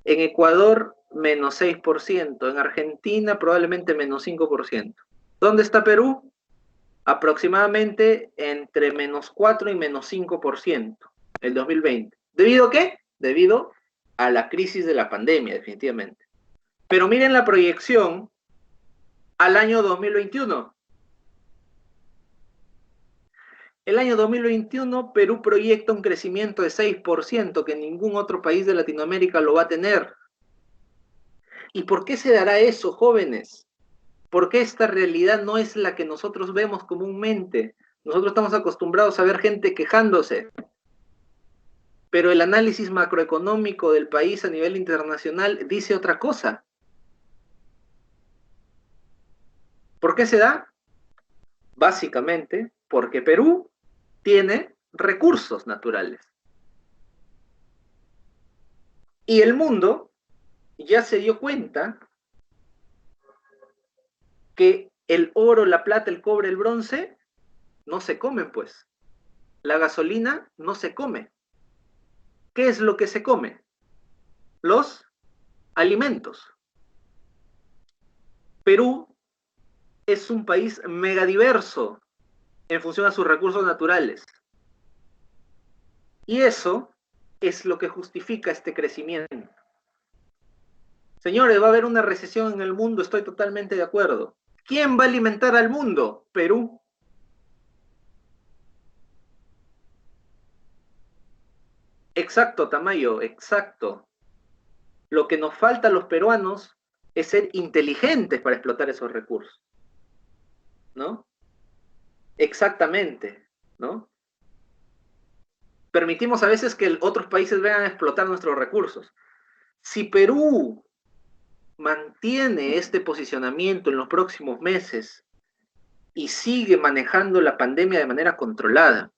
En Ecuador, menos 6%. En Argentina, probablemente menos 5%. ¿Dónde está Perú? Aproximadamente entre menos 4 y menos 5% el 2020. ¿Debido a qué? Debido a la crisis de la pandemia, definitivamente. Pero miren la proyección al año 2021. El año 2021, Perú proyecta un crecimiento de 6%, que ningún otro país de Latinoamérica lo va a tener. ¿Y por qué se dará eso, jóvenes? Porque esta realidad no es la que nosotros vemos comúnmente. Nosotros estamos acostumbrados a ver gente quejándose. Pero el análisis macroeconómico del país a nivel internacional dice otra cosa. ¿Por qué se da? Básicamente porque Perú tiene recursos naturales. Y el mundo ya se dio cuenta que el oro, la plata, el cobre, el bronce no se comen, pues. La gasolina no se come. ¿Qué es lo que se come? Los alimentos. Perú es un país megadiverso en función a sus recursos naturales. Y eso es lo que justifica este crecimiento. Señores, va a haber una recesión en el mundo, estoy totalmente de acuerdo. ¿Quién va a alimentar al mundo? Perú. Exacto, Tamayo, exacto. Lo que nos falta a los peruanos es ser inteligentes para explotar esos recursos, ¿no? Exactamente, ¿no? Permitimos a veces que otros países vengan a explotar nuestros recursos. Si Perú mantiene este posicionamiento en los próximos meses y sigue manejando la pandemia de manera controlada,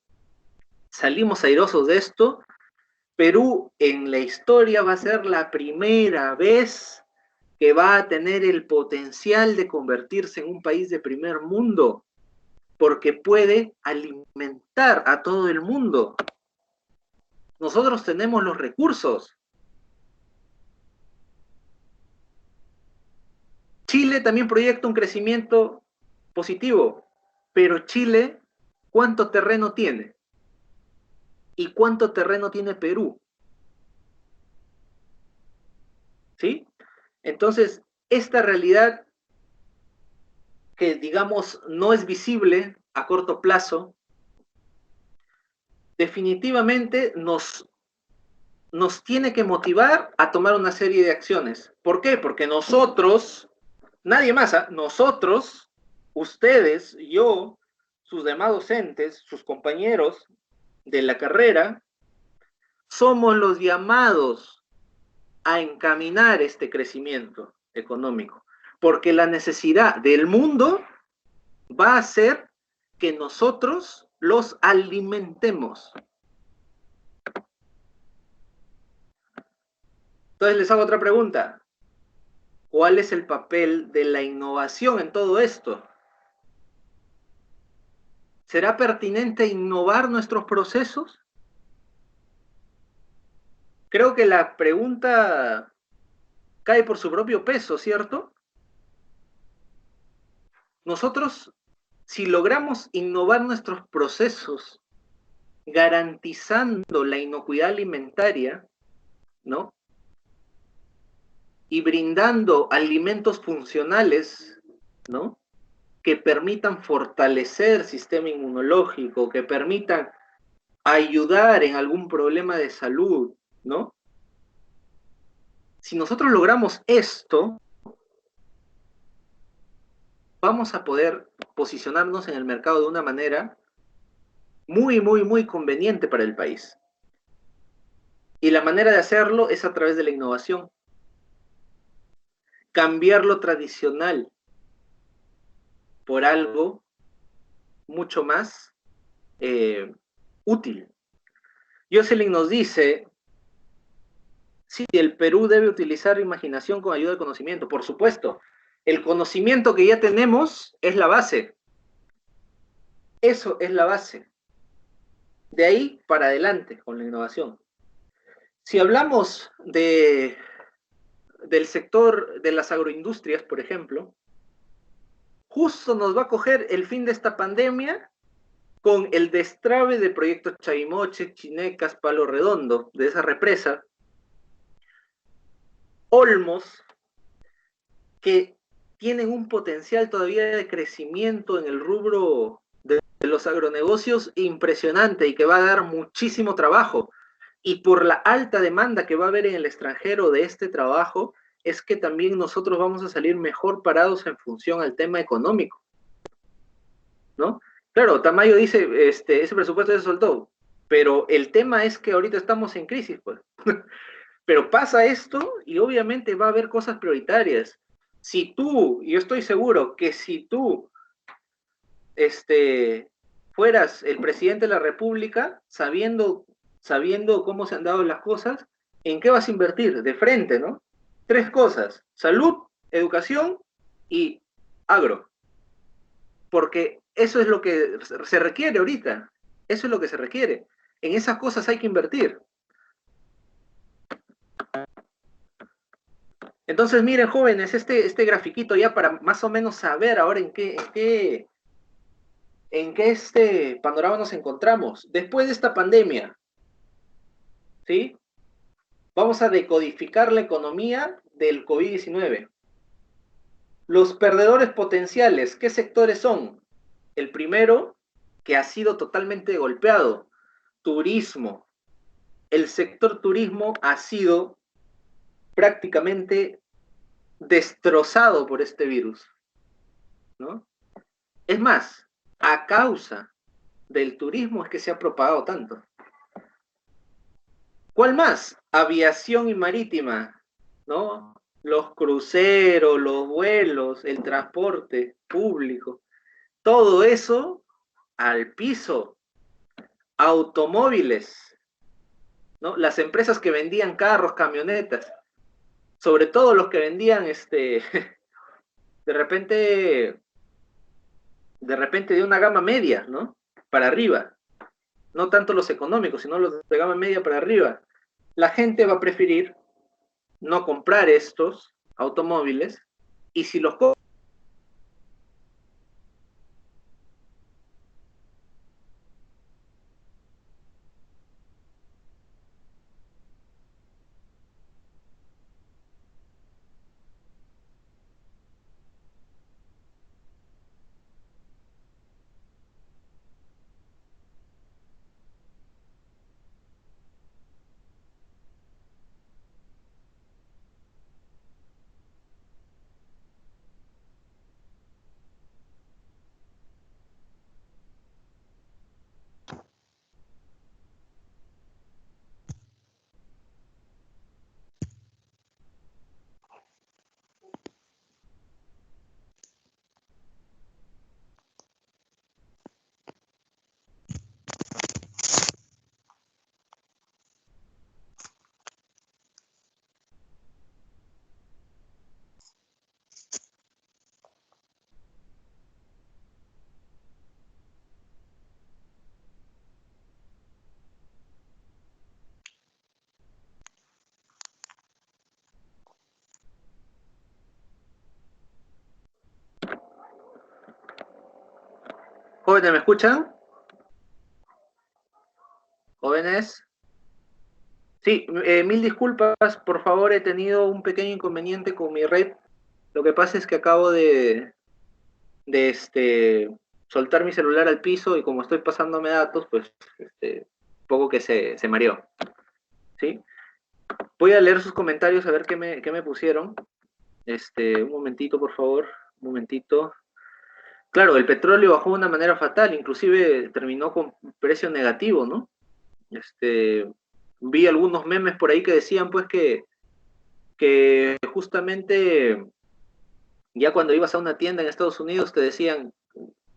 salimos airosos de esto, Perú en la historia va a ser la primera vez que va a tener el potencial de convertirse en un país de primer mundo, porque puede alimentar a todo el mundo. Nosotros tenemos los recursos. Chile también proyecta un crecimiento positivo, pero Chile, ¿cuánto terreno tiene? ¿Y cuánto terreno tiene Perú? ¿Sí? Entonces, esta realidad que, digamos, no es visible a corto plazo, definitivamente nos tiene que motivar a tomar una serie de acciones. ¿Por qué? Porque nosotros, nadie más, ¿eh? Nosotros, ustedes, yo, sus demás docentes, sus compañeros de la carrera, somos los llamados a encaminar este crecimiento económico, porque la necesidad del mundo va a ser que nosotros los alimentemos. Entonces les hago otra pregunta. ¿Cuál es el papel de la innovación en todo esto? ¿Será pertinente innovar nuestros procesos? Creo que la pregunta cae por su propio peso, ¿cierto? Nosotros, si logramos innovar nuestros procesos, garantizando la inocuidad alimentaria, ¿no? Y brindando alimentos funcionales, ¿no? Que permitan fortalecer el sistema inmunológico, que permitan ayudar en algún problema de salud, ¿no? Si nosotros logramos esto, vamos a poder posicionarnos en el mercado de una manera muy, muy, muy conveniente para el país. Y la manera de hacerlo es a través de la innovación. Cambiar lo tradicional por algo mucho más útil. Jocelyn nos dice, sí, el Perú debe utilizar imaginación con ayuda del conocimiento. Por supuesto, el conocimiento que ya tenemos es la base. Eso es la base. De ahí para adelante con la innovación. Si hablamos del sector de las agroindustrias, por ejemplo, justo nos va a coger el fin de esta pandemia con el destrave de proyectos Chavimoche, Chinecas, Palo Redondo, de esa represa, Olmos, que tienen un potencial todavía de crecimiento en el rubro de los agronegocios impresionante y que va a dar muchísimo trabajo. Y por la alta demanda que va a haber en el extranjero de este trabajo, es que también nosotros vamos a salir mejor parados en función al tema económico, ¿no? Claro, Tamayo dice, ese presupuesto se soltó, pero el tema es que ahorita estamos en crisis, pues. Pero pasa esto y obviamente va a haber cosas prioritarias. Si tú, yo estoy seguro que si tú fueras el presidente de la República, sabiendo cómo se han dado las cosas, ¿en qué vas a invertir? De frente, ¿no? 3 cosas: salud, educación y agro. Porque eso es lo que se requiere ahorita. Eso es lo que se requiere. En esas cosas hay que invertir. Entonces, miren, jóvenes, este grafiquito ya para más o menos saber ahora en qué panorama nos encontramos. Después de esta pandemia, ¿sí? Vamos a decodificar la economía del COVID-19. Los perdedores potenciales, ¿qué sectores son? El primero, que ha sido totalmente golpeado, turismo. El sector turismo ha sido prácticamente destrozado por este virus, ¿no? Es más, a causa del turismo es que se ha propagado tanto. ¿Cuál más? Aviación y marítima, ¿no? Los cruceros, los vuelos, el transporte público, todo eso al piso. Automóviles, ¿no? Las empresas que vendían carros, camionetas, sobre todo los que vendían de repente de una gama media, ¿no? Para arriba. No tanto los económicos, sino los de gama media para arriba. La gente va a preferir no comprar estos automóviles y si los compran, Jóvenes, ¿me escuchan? Jóvenes. Sí, mil disculpas, por favor, he tenido un pequeño inconveniente con mi red. Lo que pasa es que acabo de soltar mi celular al piso y como estoy pasándome datos, pues poco que se mareó. ¿Sí? Voy a leer sus comentarios a ver qué me pusieron. Un momentito, por favor, un momentito. Claro, el petróleo bajó de una manera fatal, inclusive terminó con precio negativo, ¿no? Vi algunos memes por ahí que decían pues que justamente ya cuando ibas a una tienda en Estados Unidos te decían,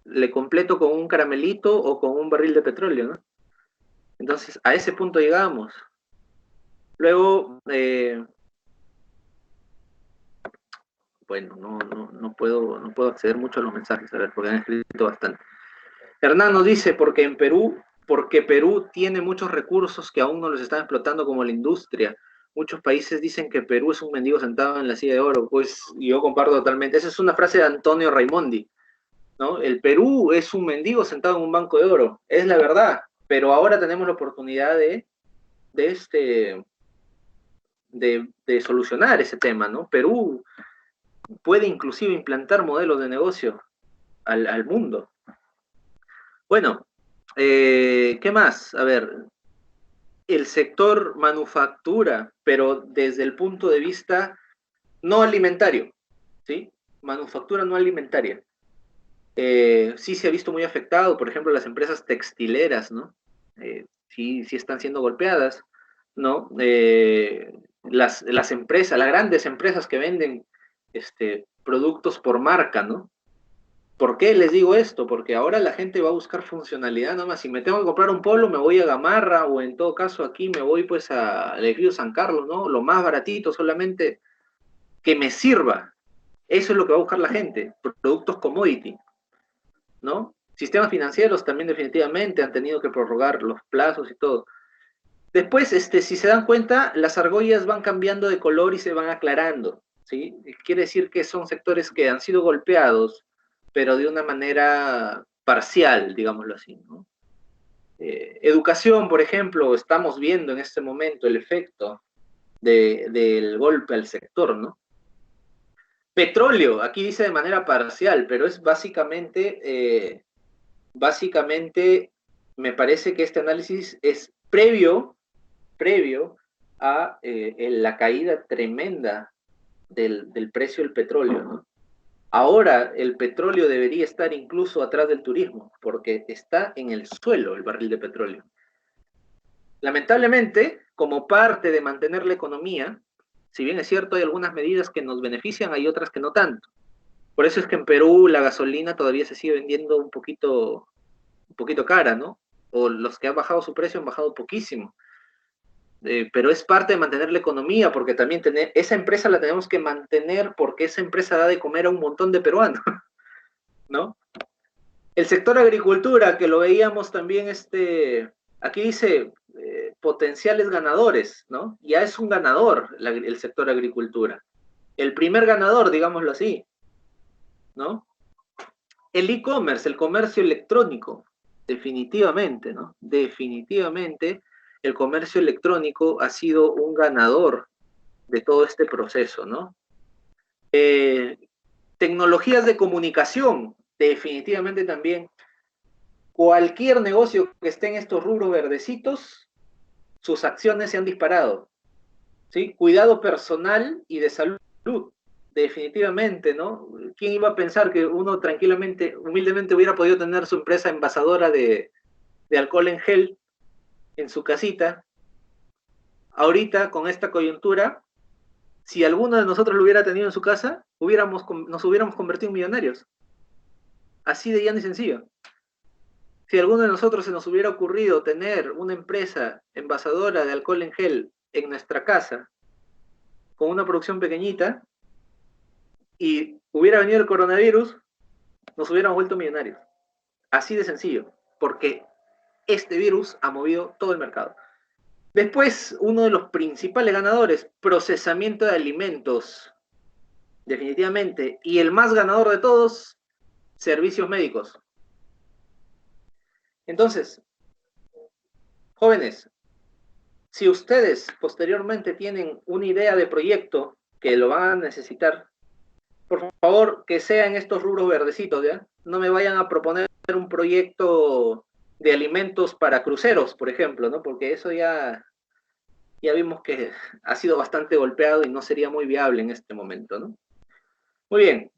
le completo con un caramelito o con un barril de petróleo, ¿no? Entonces, a ese punto llegamos. Luego, bueno, no puedo acceder mucho a los mensajes, a ver, porque han escrito bastante. Hernán nos dice, porque Perú tiene muchos recursos que aún no los están explotando como la industria. Muchos países dicen que Perú es un mendigo sentado en la silla de oro. Pues yo comparto totalmente. Esa es una frase de Antonio Raimondi, ¿no? El Perú es un mendigo sentado en un banco de oro. Es la verdad. Pero ahora tenemos la oportunidad de solucionar ese tema, ¿no? Perú puede inclusive implantar modelos de negocio al mundo. Bueno, ¿qué más? A ver, el sector manufactura, pero desde el punto de vista no alimentario, ¿sí? Manufactura no alimentaria. Sí se ha visto muy afectado, por ejemplo, las empresas textileras, ¿no? Sí están siendo golpeadas, ¿no? Las empresas, las grandes empresas que venden productos por marca, ¿no? ¿Por qué les digo esto? Porque ahora la gente va a buscar funcionalidad nomás. Si me tengo que comprar un polo, me voy a Gamarra o en todo caso aquí me voy pues al Ejido San Carlos, ¿no? Lo más baratito, solamente que me sirva. Eso es lo que va a buscar la gente. Productos commodity, ¿no? Sistemas financieros también definitivamente han tenido que prorrogar los plazos y todo. Después, si se dan cuenta, las argollas van cambiando de color y se van aclarando, ¿sí? Quiere decir que son sectores que han sido golpeados, pero de una manera parcial, digámoslo así, ¿no? Educación, por ejemplo, estamos viendo en este momento el efecto del golpe al sector, ¿no? Petróleo, aquí dice de manera parcial, pero es básicamente, me parece que este análisis es previo a la caída tremenda del precio del petróleo, ¿no? Ahora el petróleo debería estar incluso atrás del turismo, porque está en el suelo el barril de petróleo. Lamentablemente, como parte de mantener la economía, si bien es cierto hay algunas medidas que nos benefician, hay otras que no tanto. Por eso es que en Perú la gasolina todavía se sigue vendiendo un poquito cara, ¿no? O los que han bajado su precio han bajado poquísimo. Pero es parte de mantener la economía, porque también esa empresa la tenemos que mantener porque esa empresa da de comer a un montón de peruanos, ¿no? El sector agricultura, que lo veíamos también, aquí dice potenciales ganadores, ¿no? Ya es un ganador el sector agricultura. El primer ganador, digámoslo así, ¿no? El e-commerce, el comercio electrónico, definitivamente, ¿no? Definitivamente el comercio electrónico ha sido un ganador de todo este proceso, ¿no? Tecnologías de comunicación, definitivamente también. Cualquier negocio que esté en estos rubros verdecitos, sus acciones se han disparado, ¿sí? Cuidado personal y de salud, definitivamente, ¿no? ¿Quién iba a pensar que uno tranquilamente, humildemente hubiera podido tener su empresa envasadora de alcohol en gel en su casita? Ahorita, con esta coyuntura, si alguno de nosotros lo hubiera tenido en su casa, nos hubiéramos convertido en millonarios. Así de llano y sencillo. Si a alguno de nosotros se nos hubiera ocurrido tener una empresa envasadora de alcohol en gel en nuestra casa, con una producción pequeñita, y hubiera venido el coronavirus, nos hubiéramos vuelto millonarios. Así de sencillo, porque este virus ha movido todo el mercado. Después, uno de los principales ganadores, procesamiento de alimentos, definitivamente. Y el más ganador de todos, servicios médicos. Entonces, jóvenes, si ustedes posteriormente tienen una idea de proyecto que lo van a necesitar, por favor, que sea en estos rubros verdecitos, ¿ya? No me vayan a proponer un proyecto de alimentos para cruceros, por ejemplo, ¿no? Porque eso ya vimos que ha sido bastante golpeado y no sería muy viable en este momento, ¿no? Muy bien.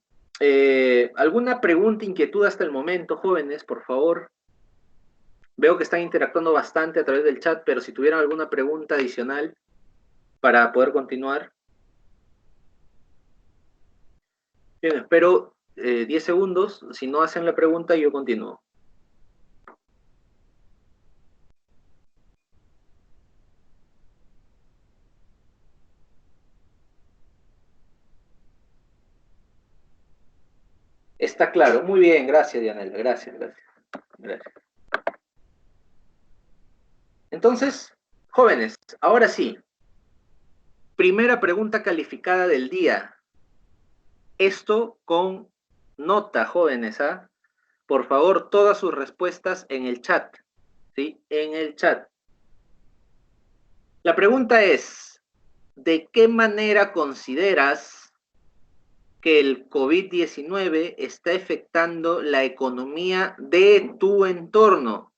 ¿Alguna pregunta, inquietud hasta el momento, jóvenes, por favor? Veo que están interactuando bastante a través del chat, pero si tuvieran alguna pregunta adicional para poder continuar. Bien, espero 10 segundos. Si no hacen la pregunta, yo continúo. Está claro. Muy bien, gracias, Dianela. Gracias. Entonces, jóvenes, ahora sí. Primera pregunta calificada del día. Esto con nota, jóvenes, ¿ah? Por favor, todas sus respuestas en el chat, ¿sí? En el chat. La pregunta es, ¿de qué manera consideras que el COVID-19 está afectando la economía de tu entorno?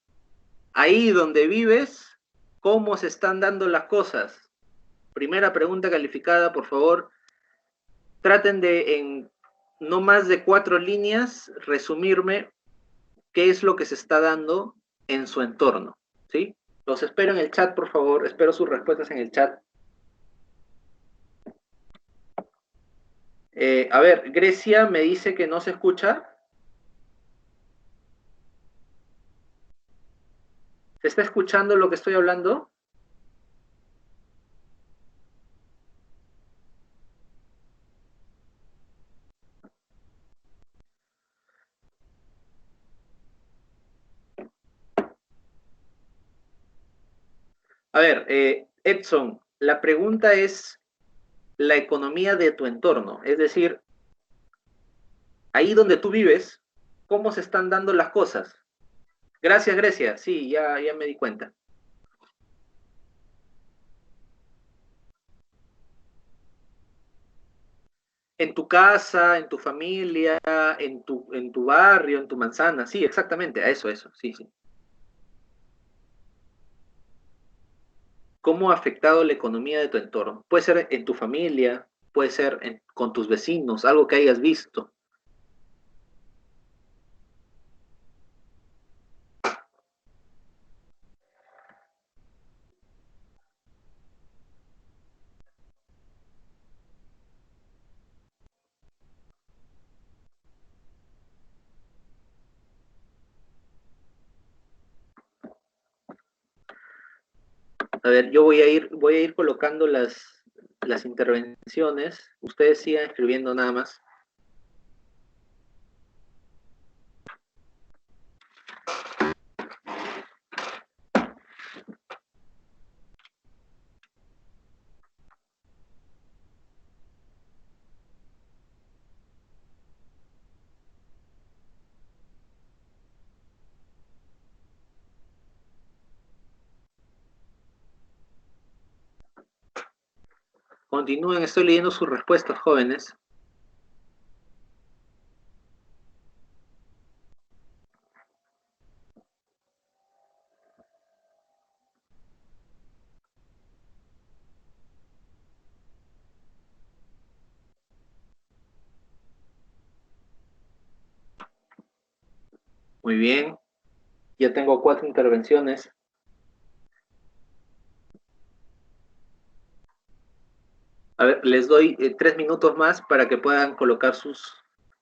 Ahí donde vives, ¿cómo se están dando las cosas? Primera pregunta calificada, por favor. Traten de, en no más de 4 líneas, resumirme qué es lo que se está dando en su entorno, ¿sí? Los espero en el chat, por favor. Espero sus respuestas en el chat. A ver, Grecia me dice que no se escucha. ¿Se está escuchando lo que estoy hablando? A ver, Edson, la pregunta es la economía de tu entorno, es decir, ahí donde tú vives, ¿cómo se están dando las cosas? Gracias, Grecia. Sí, ya me di cuenta. En tu casa, en tu familia, en tu barrio, en tu manzana. Sí, exactamente, a eso, sí, sí. ¿Cómo ha afectado la economía de tu entorno? Puede ser en tu familia, puede ser con tus vecinos, algo que hayas visto. A ver, yo voy a ir colocando las intervenciones. Ustedes sigan escribiendo nada más. Continúen, estoy leyendo sus respuestas, jóvenes. Muy bien. Ya tengo 4 intervenciones. A ver, les doy 3 minutos más para que puedan colocar sus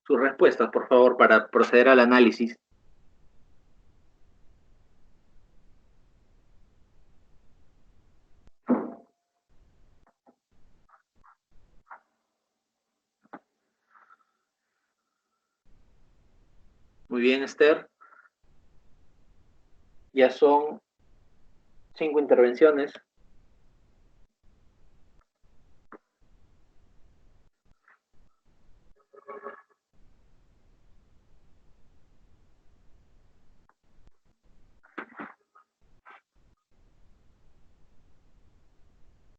respuestas, por favor, para proceder al análisis. Muy bien, Esther. Ya son 5 intervenciones.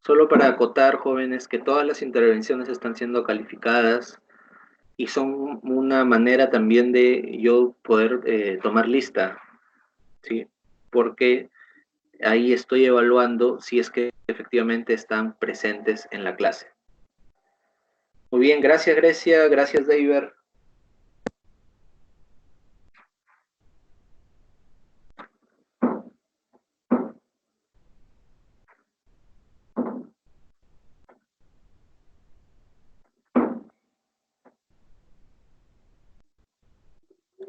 Solo para acotar, jóvenes, que todas las intervenciones están siendo calificadas y son una manera también de yo poder tomar lista, ¿sí? Porque ahí estoy evaluando si es que efectivamente están presentes en la clase. Muy bien, gracias Grecia, gracias David.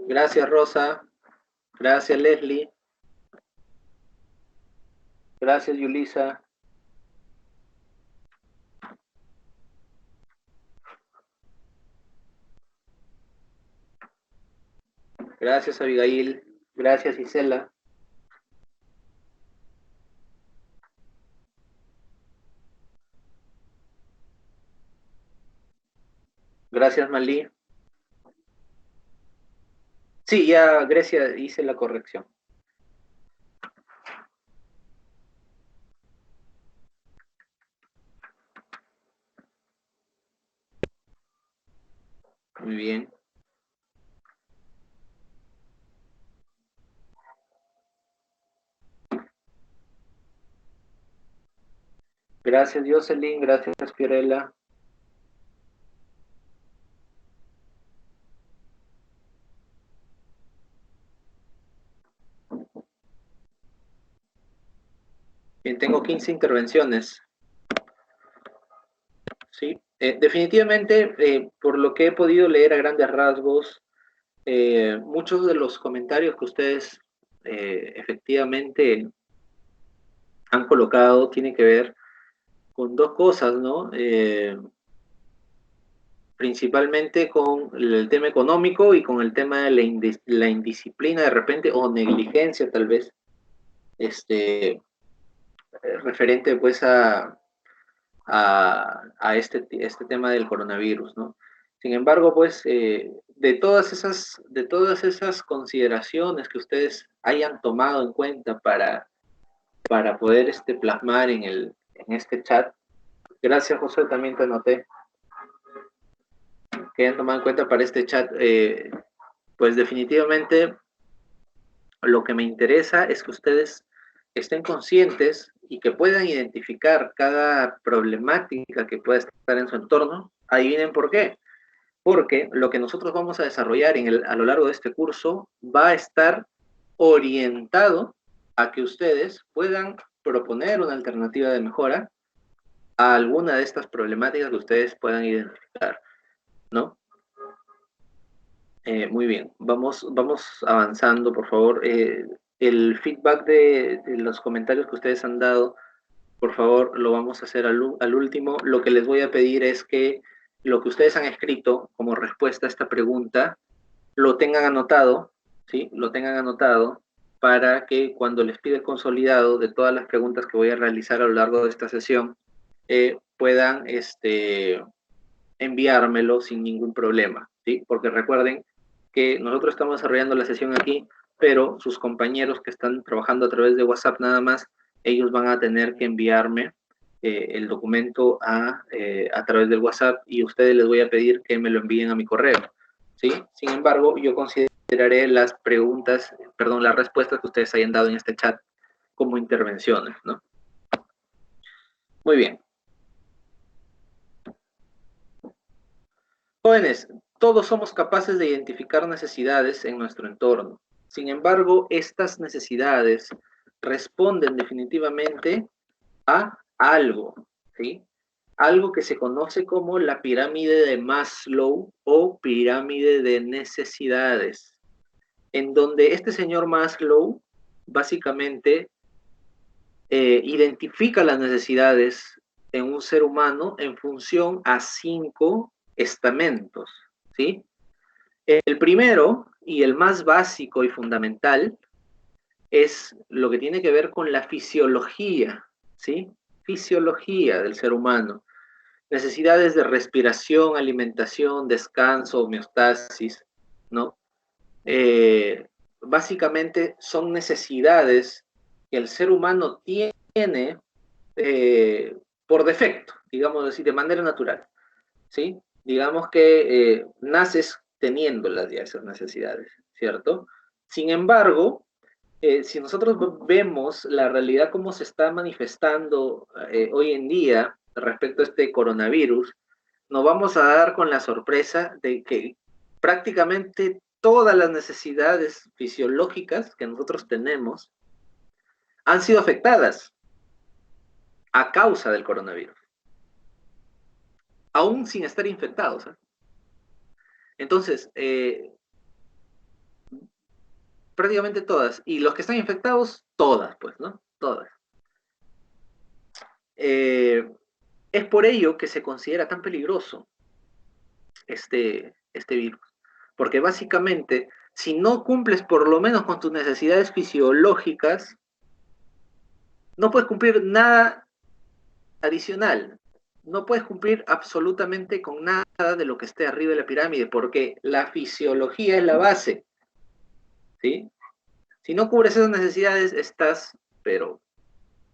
Gracias Rosa, gracias Leslie, gracias Yulisa. Gracias Abigail, gracias Isela. Gracias Malí. Sí, ya Grecia hice la corrección. Muy bien. Gracias Jocelyn, gracias Fiorella. Bien, tengo 15 intervenciones. Sí, definitivamente, por lo que he podido leer a grandes rasgos, muchos de los comentarios que ustedes efectivamente han colocado tienen que ver con dos cosas, ¿no? Principalmente con el tema económico y con el tema de la indisciplina de repente o negligencia tal vez, referente pues a este tema del coronavirus, ¿no? Sin embargo, pues, de todas esas consideraciones que ustedes hayan tomado en cuenta para poder plasmar en este chat, gracias José, también te anoté, que hayan tomado en cuenta para este chat, pues definitivamente lo que me interesa es que ustedes estén conscientes y que puedan identificar cada problemática que pueda estar en su entorno. Adivinen por qué. Porque lo que nosotros vamos a desarrollar a lo largo de este curso va a estar orientado a que ustedes puedan proponer una alternativa de mejora a alguna de estas problemáticas que ustedes puedan identificar, ¿no? Muy bien, vamos avanzando, por favor. El feedback de los comentarios que ustedes han dado, por favor, lo vamos a hacer al último. Lo que les voy a pedir es que lo que ustedes han escrito como respuesta a esta pregunta, lo tengan anotado, ¿sí? Lo tengan anotado para que cuando les pida el consolidado de todas las preguntas que voy a realizar a lo largo de esta sesión, puedan enviármelo sin ningún problema, ¿sí? Porque recuerden que nosotros estamos desarrollando la sesión aquí, pero sus compañeros que están trabajando a través de WhatsApp nada más, ellos van a tener que enviarme el documento a través del WhatsApp y a ustedes les voy a pedir que me lo envíen a mi correo, ¿sí? Sin embargo, yo consideraré las respuestas que ustedes hayan dado en este chat como intervenciones, ¿no? Muy bien. Jóvenes, todos somos capaces de identificar necesidades en nuestro entorno. Sin embargo, estas necesidades responden definitivamente a algo, ¿sí? Algo que se conoce como la pirámide de Maslow o pirámide de necesidades, en donde este señor Maslow básicamente identifica las necesidades en un ser humano en función a 5 estamentos, ¿sí? El primero y el más básico y fundamental es lo que tiene que ver con la fisiología, ¿sí? Fisiología del ser humano. Necesidades de respiración, alimentación, descanso, homeostasis, ¿no? Básicamente son necesidades que el ser humano tiene por defecto, digamos así, de manera natural, ¿sí? Digamos que naces teniéndolas ya esas necesidades, ¿cierto? Sin embargo, si nosotros vemos la realidad como se está manifestando hoy en día respecto a este coronavirus, nos vamos a dar con la sorpresa de que prácticamente todas las necesidades fisiológicas que nosotros tenemos han sido afectadas a causa del coronavirus, aún sin estar infectados, ¿eh? Entonces, prácticamente todas. Y los que están infectados, todas, pues, ¿no? Todas. Es por ello que se considera tan peligroso este virus. Porque básicamente, si no cumples por lo menos con tus necesidades fisiológicas, no puedes cumplir nada adicional. No puedes cumplir absolutamente con nada de lo que esté arriba de la pirámide, porque la fisiología es la base, ¿sí? Si no cubres esas necesidades, estás, pero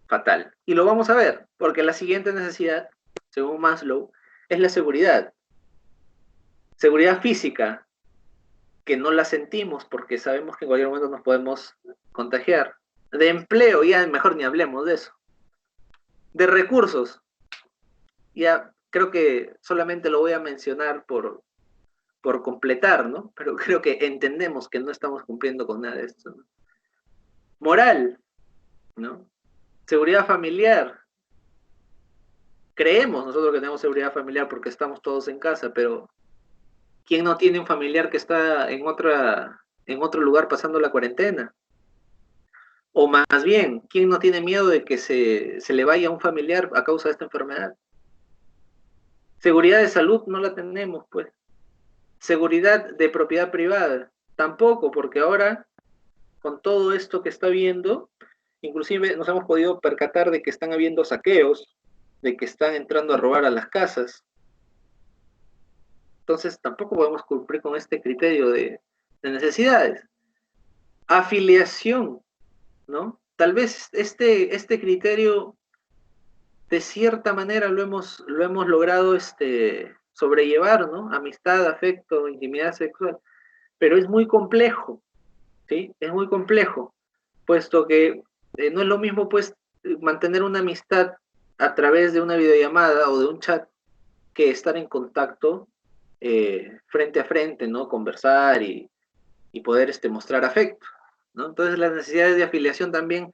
fatal. Y lo vamos a ver, porque la siguiente necesidad, según Maslow, es la seguridad. Seguridad física, que no la sentimos porque sabemos que en cualquier momento nos podemos contagiar. De empleo, ya mejor ni hablemos de eso. De recursos, ya creo que solamente lo voy a mencionar por completar, ¿no? Pero creo que entendemos que no estamos cumpliendo con nada de esto, ¿no? Moral, ¿no? Seguridad familiar. Creemos nosotros que tenemos seguridad familiar porque estamos todos en casa, pero ¿quién no tiene un familiar que está en otro lugar pasando la cuarentena? O más bien, ¿quién no tiene miedo de que se le vaya un familiar a causa de esta enfermedad? Seguridad de salud no la tenemos, pues. Seguridad de propiedad privada, tampoco, porque ahora, con todo esto que está habiendo, inclusive nos hemos podido percatar de que están habiendo saqueos, de que están entrando a robar a las casas. Entonces tampoco podemos cumplir con este criterio de necesidades. Afiliación, ¿no? Tal vez este criterio de cierta manera lo hemos logrado sobrellevar, ¿no? Amistad, afecto, intimidad sexual, pero es muy complejo, ¿sí? Es muy complejo, puesto que no es lo mismo, pues, mantener una amistad a través de una videollamada o de un chat que estar en contacto frente a frente, ¿no? Conversar y poder mostrar afecto, ¿no? Entonces las necesidades de afiliación también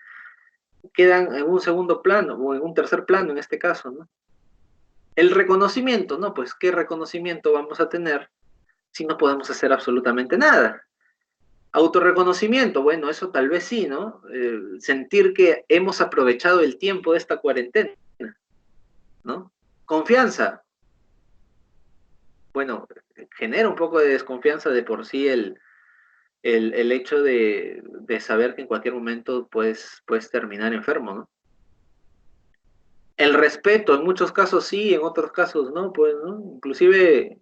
quedan en un segundo plano o en un tercer plano en este caso, ¿no? El reconocimiento, ¿no? Pues ¿qué reconocimiento vamos a tener si no podemos hacer absolutamente nada? Autorreconocimiento, bueno, eso tal vez sí, ¿no? Sentir que hemos aprovechado el tiempo de esta cuarentena, ¿no? Confianza, bueno, genera un poco de desconfianza de por sí el hecho de saber que en cualquier momento puedes terminar enfermo, ¿no? El respeto, en muchos casos sí, en otros casos no, pues, ¿no? Inclusive,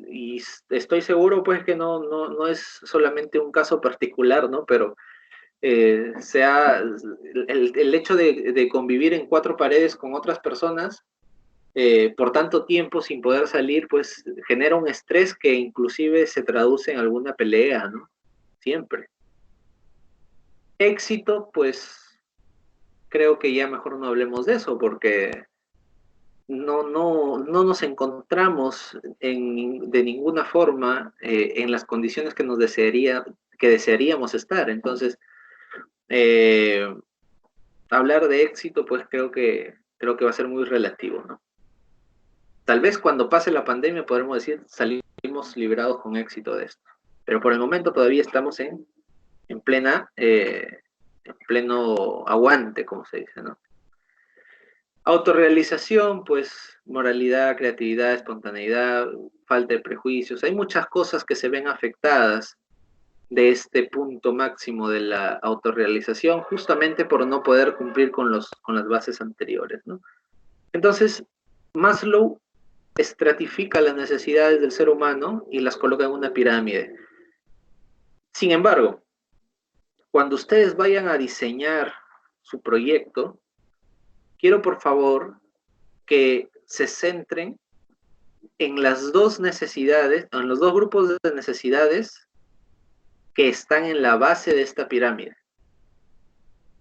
y estoy seguro, pues, que no es solamente un caso particular, ¿no? Pero el hecho de convivir en cuatro paredes con otras personas por tanto tiempo sin poder salir, pues genera un estrés que inclusive se traduce en alguna pelea, ¿no? Siempre. Éxito, pues creo que ya mejor no hablemos de eso, porque no nos encontramos de ninguna forma en las condiciones que que desearíamos estar. Entonces, hablar de éxito, pues creo que va a ser muy relativo, ¿no? Tal vez cuando pase la pandemia podremos decir salimos liberados con éxito de esto. Pero por el momento todavía estamos en pleno aguante, como se dice, ¿no? Autorrealización, pues moralidad, creatividad, espontaneidad, falta de prejuicios. Hay muchas cosas que se ven afectadas de este punto máximo de la autorrealización, justamente por no poder cumplir con las bases anteriores, ¿no? Entonces, Maslow estratifica las necesidades del ser humano y las coloca en una pirámide. Sin embargo, cuando ustedes vayan a diseñar su proyecto, quiero por favor que se centren en las dos necesidades, en los dos grupos de necesidades que están en la base de esta pirámide.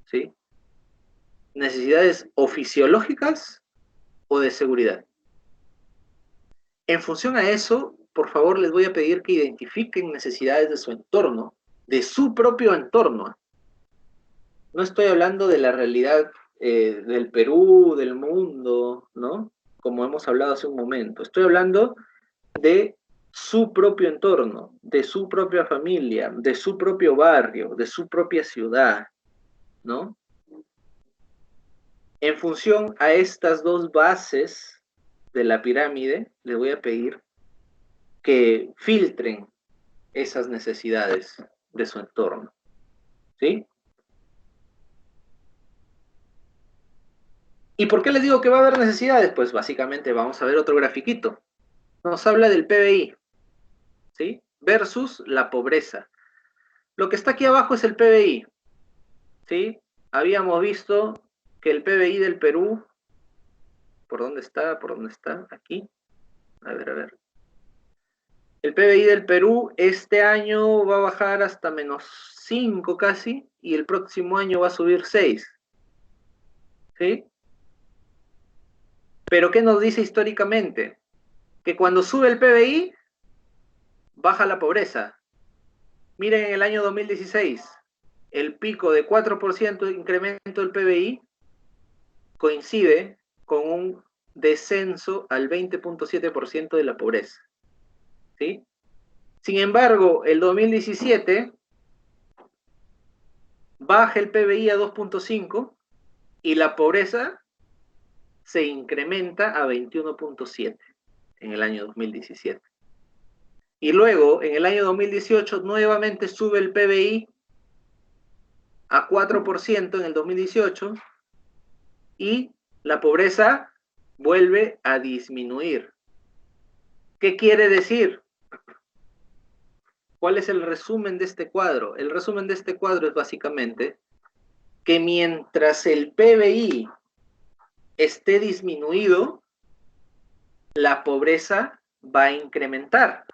¿Sí? Necesidades o fisiológicas o de seguridad. En función a eso, por favor, les voy a pedir que identifiquen necesidades de su entorno, de su propio entorno. No estoy hablando de la realidad del Perú, del mundo, ¿no? Como hemos hablado hace un momento. Estoy hablando de su propio entorno, de su propia familia, de su propio barrio, de su propia ciudad, ¿no? En función a estas dos bases de la pirámide, les voy a pedir que filtren esas necesidades de su entorno, ¿sí? ¿Y por qué les digo que va a haber necesidades? Pues básicamente vamos a ver otro grafiquito. Nos habla del PBI, ¿sí? Versus la pobreza. Lo que está aquí abajo es el PBI, ¿sí? Habíamos visto que el PBI del Perú, ¿por dónde está? ¿Por dónde está? Aquí. A ver, a ver. El PBI del Perú este año va a bajar hasta -5 casi, y el próximo año va a subir 6. ¿Sí? Pero ¿qué nos dice históricamente? Que cuando sube el PBI, baja la pobreza. Miren en el año 2016, el pico de 4% de incremento del PBI coincide con un descenso al 20.7% de la pobreza. ¿Sí? Sin embargo, el 2017 baja el PBI a 2.5 y la pobreza se incrementa a 21.7 en el año 2017. Y luego, en el año 2018, nuevamente sube el PBI a 4% en el 2018 y la pobreza vuelve a disminuir. ¿Qué quiere decir? ¿Cuál es el resumen de este cuadro? El resumen de este cuadro es básicamente que mientras el PBI esté disminuido, la pobreza va a incrementar.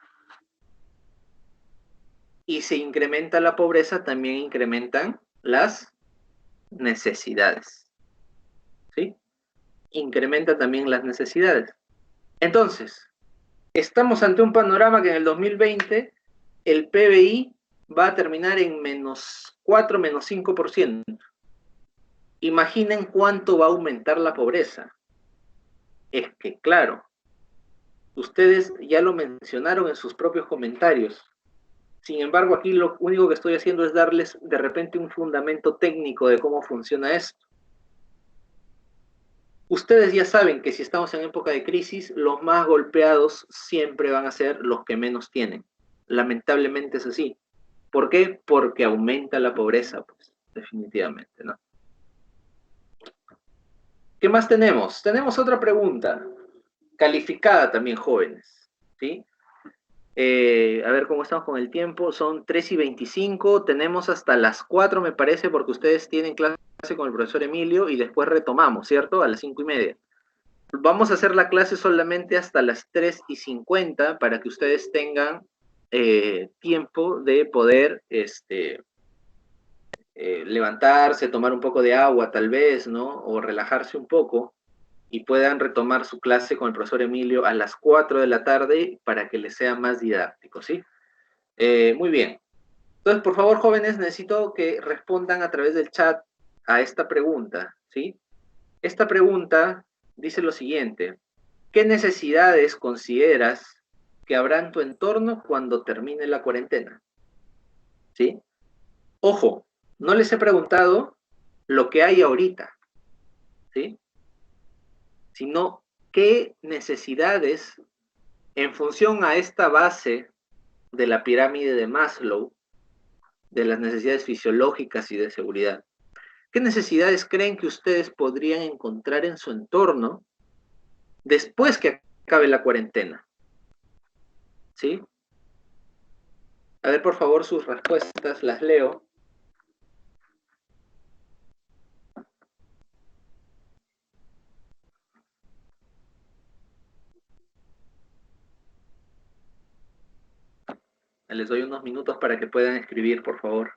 Y si incrementa la pobreza, también incrementan las necesidades. ¿Sí? Incrementa también las necesidades. Entonces, estamos ante un panorama que en el 2020 el PBI va a terminar en -4, -5%. Imaginen cuánto va a aumentar la pobreza. Es que, claro, ustedes ya lo mencionaron en sus propios comentarios. Sin embargo, aquí lo único que estoy haciendo es darles de repente un fundamento técnico de cómo funciona esto. Ustedes ya saben que si estamos en época de crisis, los más golpeados siempre van a ser los que menos tienen. Lamentablemente es así. ¿Por qué? Porque aumenta la pobreza, pues, definitivamente, ¿no? ¿Qué más tenemos? Tenemos otra pregunta, calificada también, jóvenes, ¿sí? A ver cómo estamos con el tiempo. Son 3:25. Tenemos hasta las 4, me parece, porque ustedes tienen clase con el profesor Emilio y después retomamos, ¿cierto? A las 5:30. Vamos a hacer la clase solamente hasta las 3:50 para que ustedes tengan tiempo de poder levantarse, tomar un poco de agua tal vez, ¿no? O relajarse un poco y puedan retomar su clase con el profesor Emilio a las 4 de la tarde para que les sea más didáctico, ¿sí? Muy bien. Entonces, por favor, jóvenes, necesito que respondan a través del chat a esta pregunta, ¿sí? Esta pregunta dice lo siguiente: ¿qué necesidades consideras que habrá en tu entorno cuando termine la cuarentena? ¿Sí? Ojo, no les he preguntado lo que hay ahorita, ¿sí? Sino qué necesidades, en función a esta base de la pirámide de Maslow, de las necesidades fisiológicas y de seguridad, ¿qué necesidades creen que ustedes podrían encontrar en su entorno después que acabe la cuarentena? ¿Sí? A ver, por favor, sus respuestas, las leo. Les doy unos minutos para que puedan escribir, por favor.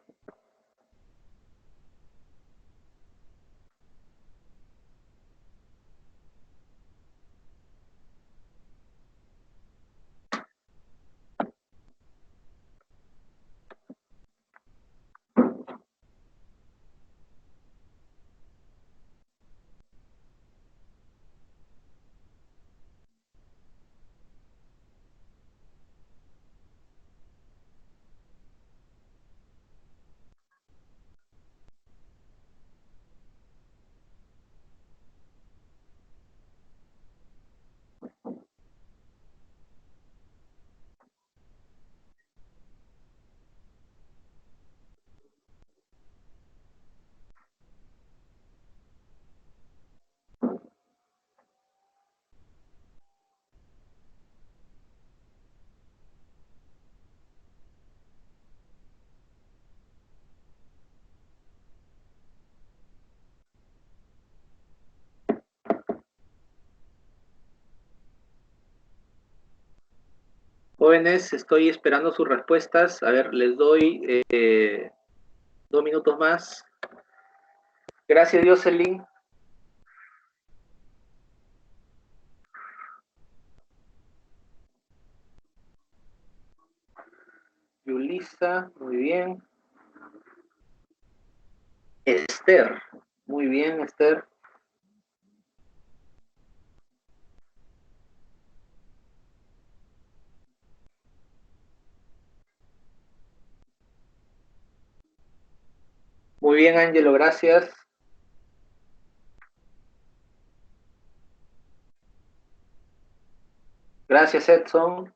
Jóvenes, estoy esperando sus respuestas. A ver, les doy 2 minutos más. Gracias, Jocelyn. Yulisa, muy bien. Esther, muy bien, Esther. Muy bien, Ángelo, gracias. Gracias, Edson.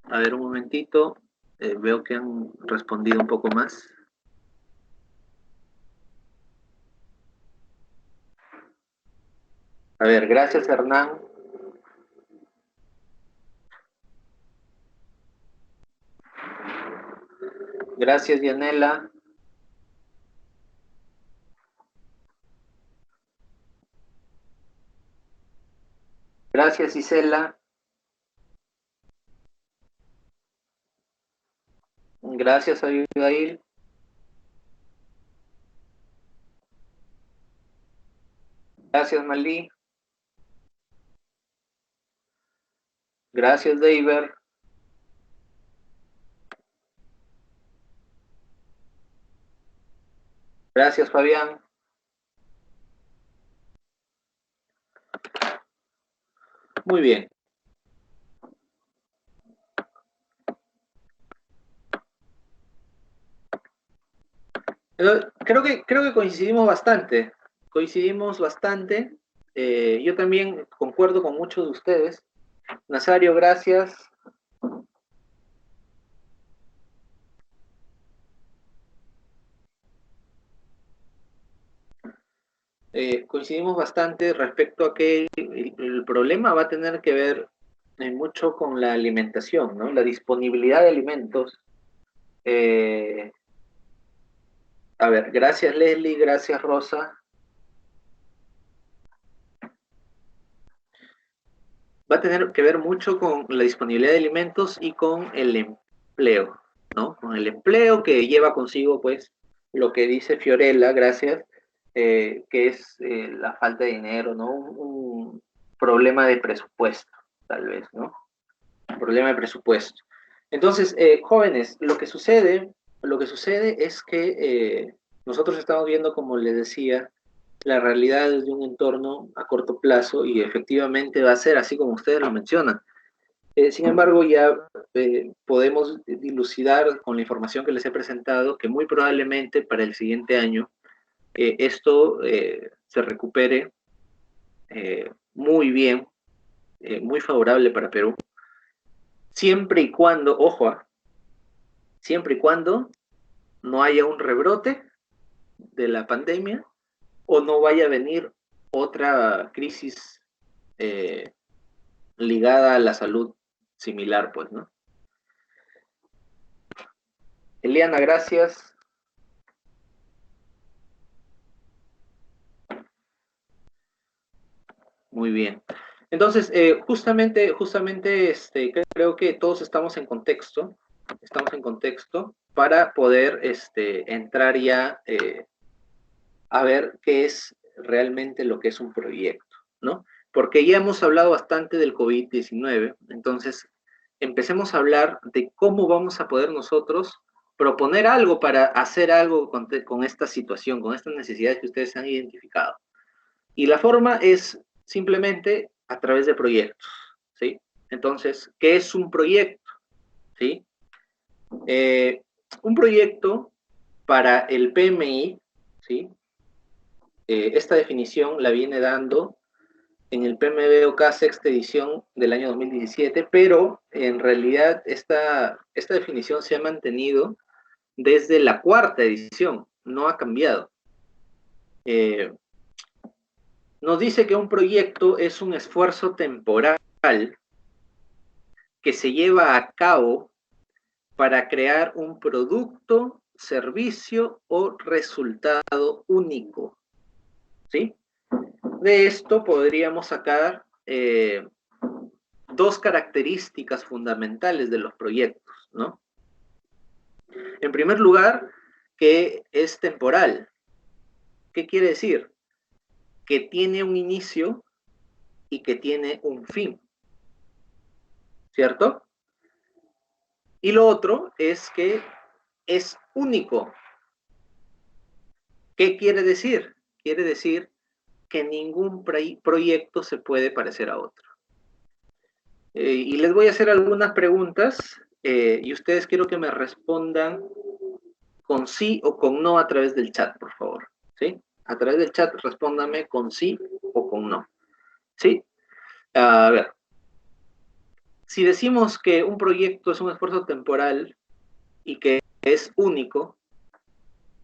A ver, un momentito. Veo que han respondido un poco más. A ver, gracias, Hernán. Gracias, Dianela. Gracias, Isela. Gracias, Abigail. Gracias, Malí. Gracias, David. Gracias, Fabián. Muy bien. Creo que coincidimos bastante. Coincidimos bastante. Yo también concuerdo con muchos de ustedes. Nazario, gracias. Coincidimos bastante respecto a que el problema va a tener que ver mucho con la alimentación, ¿no? La disponibilidad de alimentos. A ver, gracias Leslie, gracias Rosa. Va a tener que ver mucho con la disponibilidad de alimentos y con el empleo, ¿no? Con el empleo que lleva consigo, pues, lo que dice Fiorella, gracias, que es la falta de dinero, ¿no? Un problema de presupuesto, tal vez, ¿no? Un problema de presupuesto. Entonces, jóvenes, lo que sucede es que nosotros estamos viendo, como les decía, la realidad de un entorno a corto plazo y efectivamente va a ser así como ustedes lo mencionan. Sin embargo, ya podemos dilucidar con la información que les he presentado que muy probablemente para el siguiente año esto se recupere muy bien, muy favorable para Perú, siempre y cuando, ojo, siempre y cuando no haya un rebrote de la pandemia o no vaya a venir otra crisis ligada a la salud similar, pues, ¿no? Eliana, gracias. Muy bien. Entonces, justamente, creo que todos estamos en contexto para poder entrar ya a ver qué es realmente lo que es un proyecto, ¿no? Porque ya hemos hablado bastante del COVID-19, entonces empecemos a hablar de cómo vamos a poder nosotros proponer algo para hacer algo con esta situación, con estas necesidades que ustedes han identificado. Y la forma es simplemente a través de proyectos, ¿sí? Entonces, ¿qué es un proyecto? ¿Sí? Un proyecto para el PMI, ¿sí? Esta definición la viene dando en el PMBOK sexta edición del año 2017, pero en realidad esta definición se ha mantenido desde la cuarta edición, no ha cambiado. Nos dice que un proyecto es un esfuerzo temporal que se lleva a cabo para crear un producto, servicio o resultado único, ¿sí? De esto podríamos sacar dos características fundamentales de los proyectos, ¿no? En primer lugar, que es temporal. ¿Qué quiere decir? Que tiene un inicio y que tiene un fin, ¿cierto? Y lo otro es que es único. ¿Qué quiere decir? Quiere decir que ningún proyecto se puede parecer a otro. Y les voy a hacer algunas preguntas y ustedes quiero que me respondan con sí o con no a través del chat, por favor. ¿Sí? A través del chat respóndame con sí o con no. ¿Sí? A ver. Si decimos que un proyecto es un esfuerzo temporal y que es único,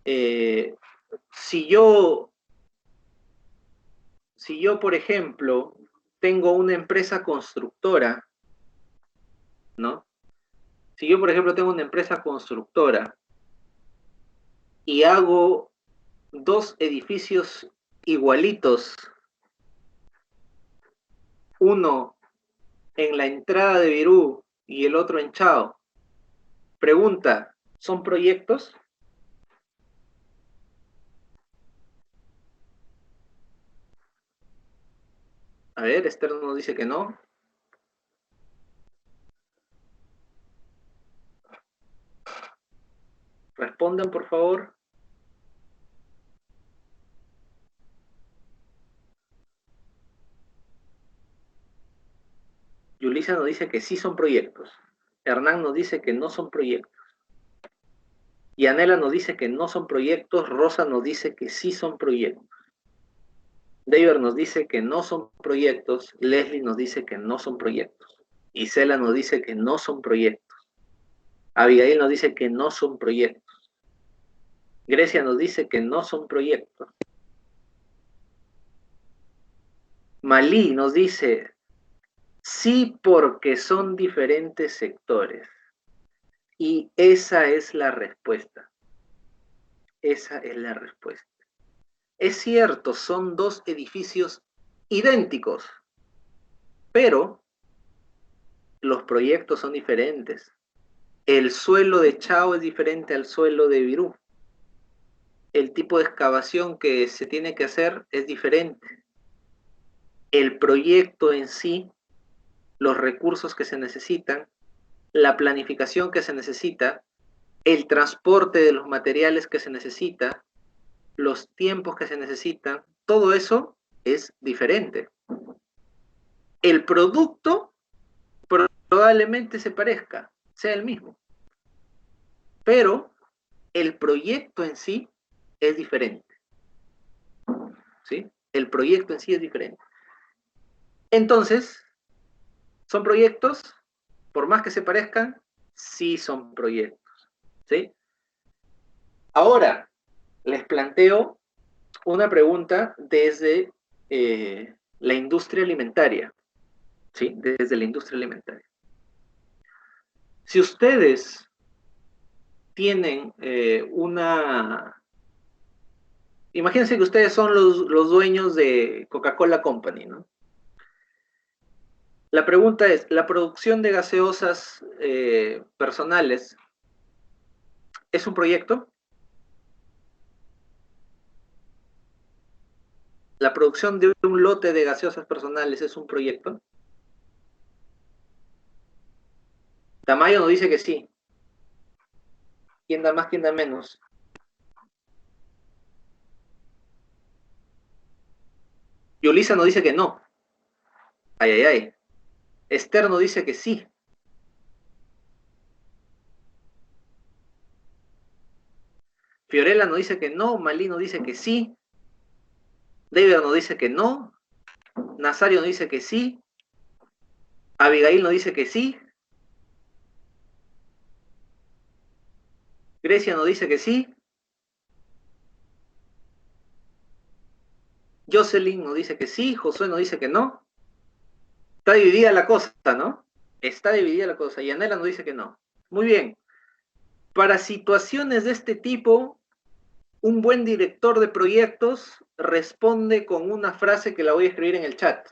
si yo, por ejemplo, tengo una empresa constructora, ¿no? Si yo, por ejemplo, tengo una empresa constructora y hago dos edificios igualitos, uno en la entrada de Virú y el otro en Chao, pregunta, ¿son proyectos? A ver, Esther nos dice que no. Respondan, por favor. Yulisa nos dice que sí son proyectos. Hernán nos dice que no son proyectos. Y Anela nos dice que no son proyectos. Rosa nos dice que sí son proyectos. David nos dice que no son proyectos. Leslie nos dice que no son proyectos. Isela nos dice que no son proyectos. Abigail nos dice que no son proyectos. Grecia nos dice que no son proyectos. Malí nos dice sí porque son diferentes sectores. Y esa es la respuesta. Esa es la respuesta. Es cierto, son dos edificios idénticos, pero los proyectos son diferentes. El suelo de Chao es diferente al suelo de Virú. El tipo de excavación que se tiene que hacer es diferente. El proyecto en sí, los recursos que se necesitan, la planificación que se necesita, el transporte de los materiales que se necesita, los tiempos que se necesitan, todo eso es diferente. El producto probablemente se parezca, sea el mismo, pero el proyecto en sí es diferente. ¿Sí? El proyecto en sí es diferente. Entonces, ¿son proyectos? Por más que se parezcan, sí son proyectos. ¿Sí? Ahora, les planteo una pregunta desde la industria alimentaria. ¿sí? Desde la industria alimentaria. Si ustedes tienen imagínense que ustedes son los dueños de Coca-Cola Company, ¿no? La pregunta es, ¿la producción de gaseosas personales es un proyecto? ¿La producción de un lote de gaseosas personales es un proyecto? Tamayo nos dice que sí. ¿Quién da más, quién da menos? Yulisa nos dice que no. Ay, ay, ay. Esther nos dice que sí. Fiorella nos dice que no. Malí nos dice que sí. David nos dice que no. Nazario nos dice que sí. Abigail nos dice que sí. Grecia nos dice que sí. Jocelyn nos dice que sí. Josué nos dice que no. Está dividida la cosa, ¿no? Está dividida la cosa. Y Anela nos dice que no. Muy bien. Para situaciones de este tipo, un buen director de proyectos responde con una frase que la voy a escribir en el chat.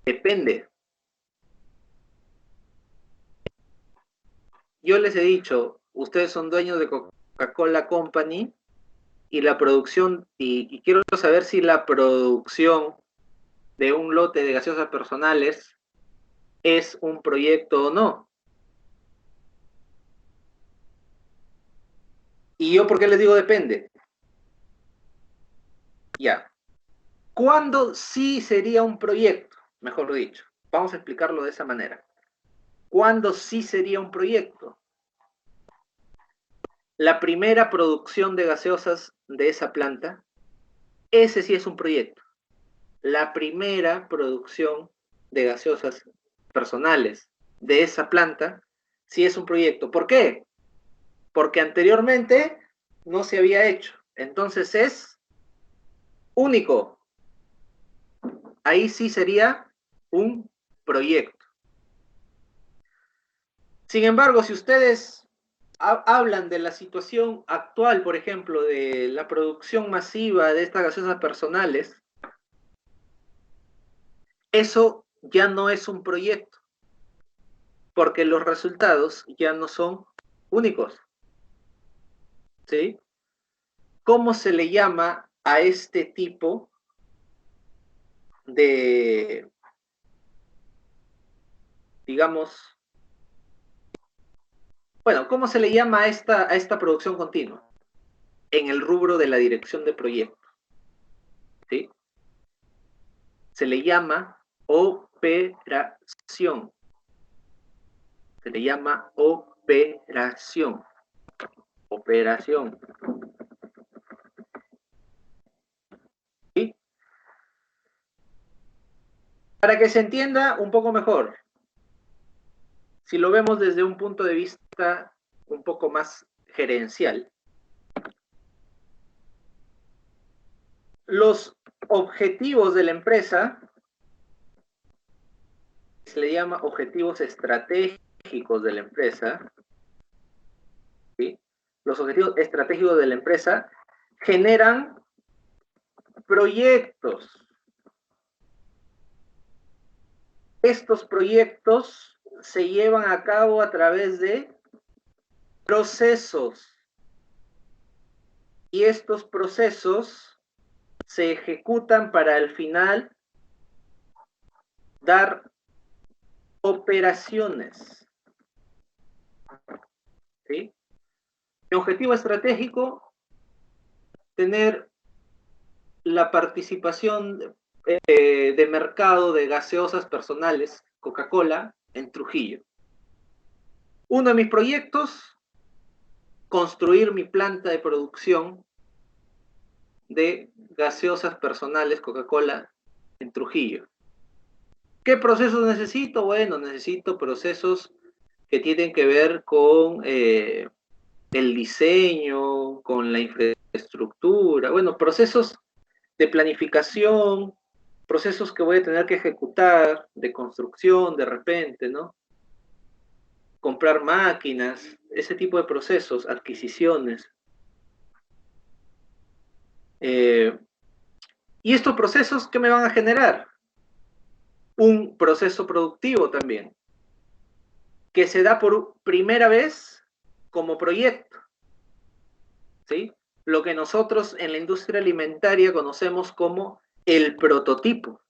Depende. Yo les he dicho, ustedes son dueños de Coca-Cola Company y la producción, y quiero saber si la producción de un lote de gaseosas personales es un proyecto o no. Y yo, ¿por qué les digo depende? Ya. ¿Cuándo sí sería un proyecto? Mejor dicho, vamos a explicarlo de esa manera. ¿Cuándo sí sería un proyecto? La primera producción de gaseosas de esa planta, ese sí es un proyecto. La primera producción de gaseosas personales de esa planta sí es un proyecto. ¿Por qué? Porque anteriormente no se había hecho. Entonces es único. Ahí sí sería un proyecto. Sin embargo, si ustedes hablan de la situación actual, por ejemplo, de la producción masiva de estas gaseosas personales, eso ya no es un proyecto, porque los resultados ya no son únicos. ¿Sí? ¿Cómo se le llama a este tipo de, digamos, bueno, cómo se le llama a esta producción continua? En el rubro de la dirección de proyectos. ¿Sí? Se le llama operación. Se le llama operación. Operación. ¿Sí? Para que se entienda un poco mejor, si lo vemos desde un punto de vista un poco más gerencial, los objetivos de la empresa se le llama objetivos estratégicos de la empresa. ¿Sí? Los objetivos estratégicos de la empresa generan proyectos. Estos proyectos se llevan a cabo a través de procesos. Y estos procesos se ejecutan para al final dar operaciones. ¿Sí? Mi objetivo estratégico, tener la participación de mercado de gaseosas personales, Coca-Cola, en Trujillo. Uno de mis proyectos, construir mi planta de producción de gaseosas personales Coca-Cola en Trujillo. ¿Qué procesos necesito? Bueno, necesito procesos que tienen que ver con el diseño, con la infraestructura estructura, bueno, procesos de planificación, procesos que voy a tener que ejecutar, de construcción de repente, ¿no? Comprar máquinas, ese tipo de procesos, adquisiciones. Y estos procesos, ¿qué me van a generar? Un proceso productivo también, que se da por primera vez como proyecto, ¿sí? Lo que nosotros en la industria alimentaria conocemos como el prototipo,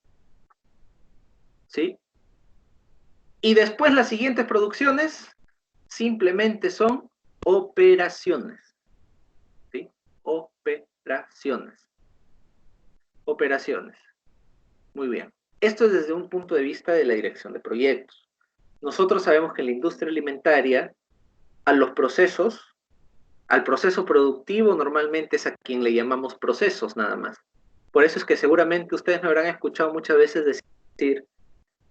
¿sí? Y después las siguientes producciones simplemente son operaciones, ¿sí? Operaciones. Operaciones. Muy bien. Esto es desde un punto de vista de la dirección de proyectos. Nosotros sabemos que en la industria alimentaria, a los procesos, al proceso productivo normalmente es a quien le llamamos procesos nada más. Por eso es que seguramente ustedes me habrán escuchado muchas veces decir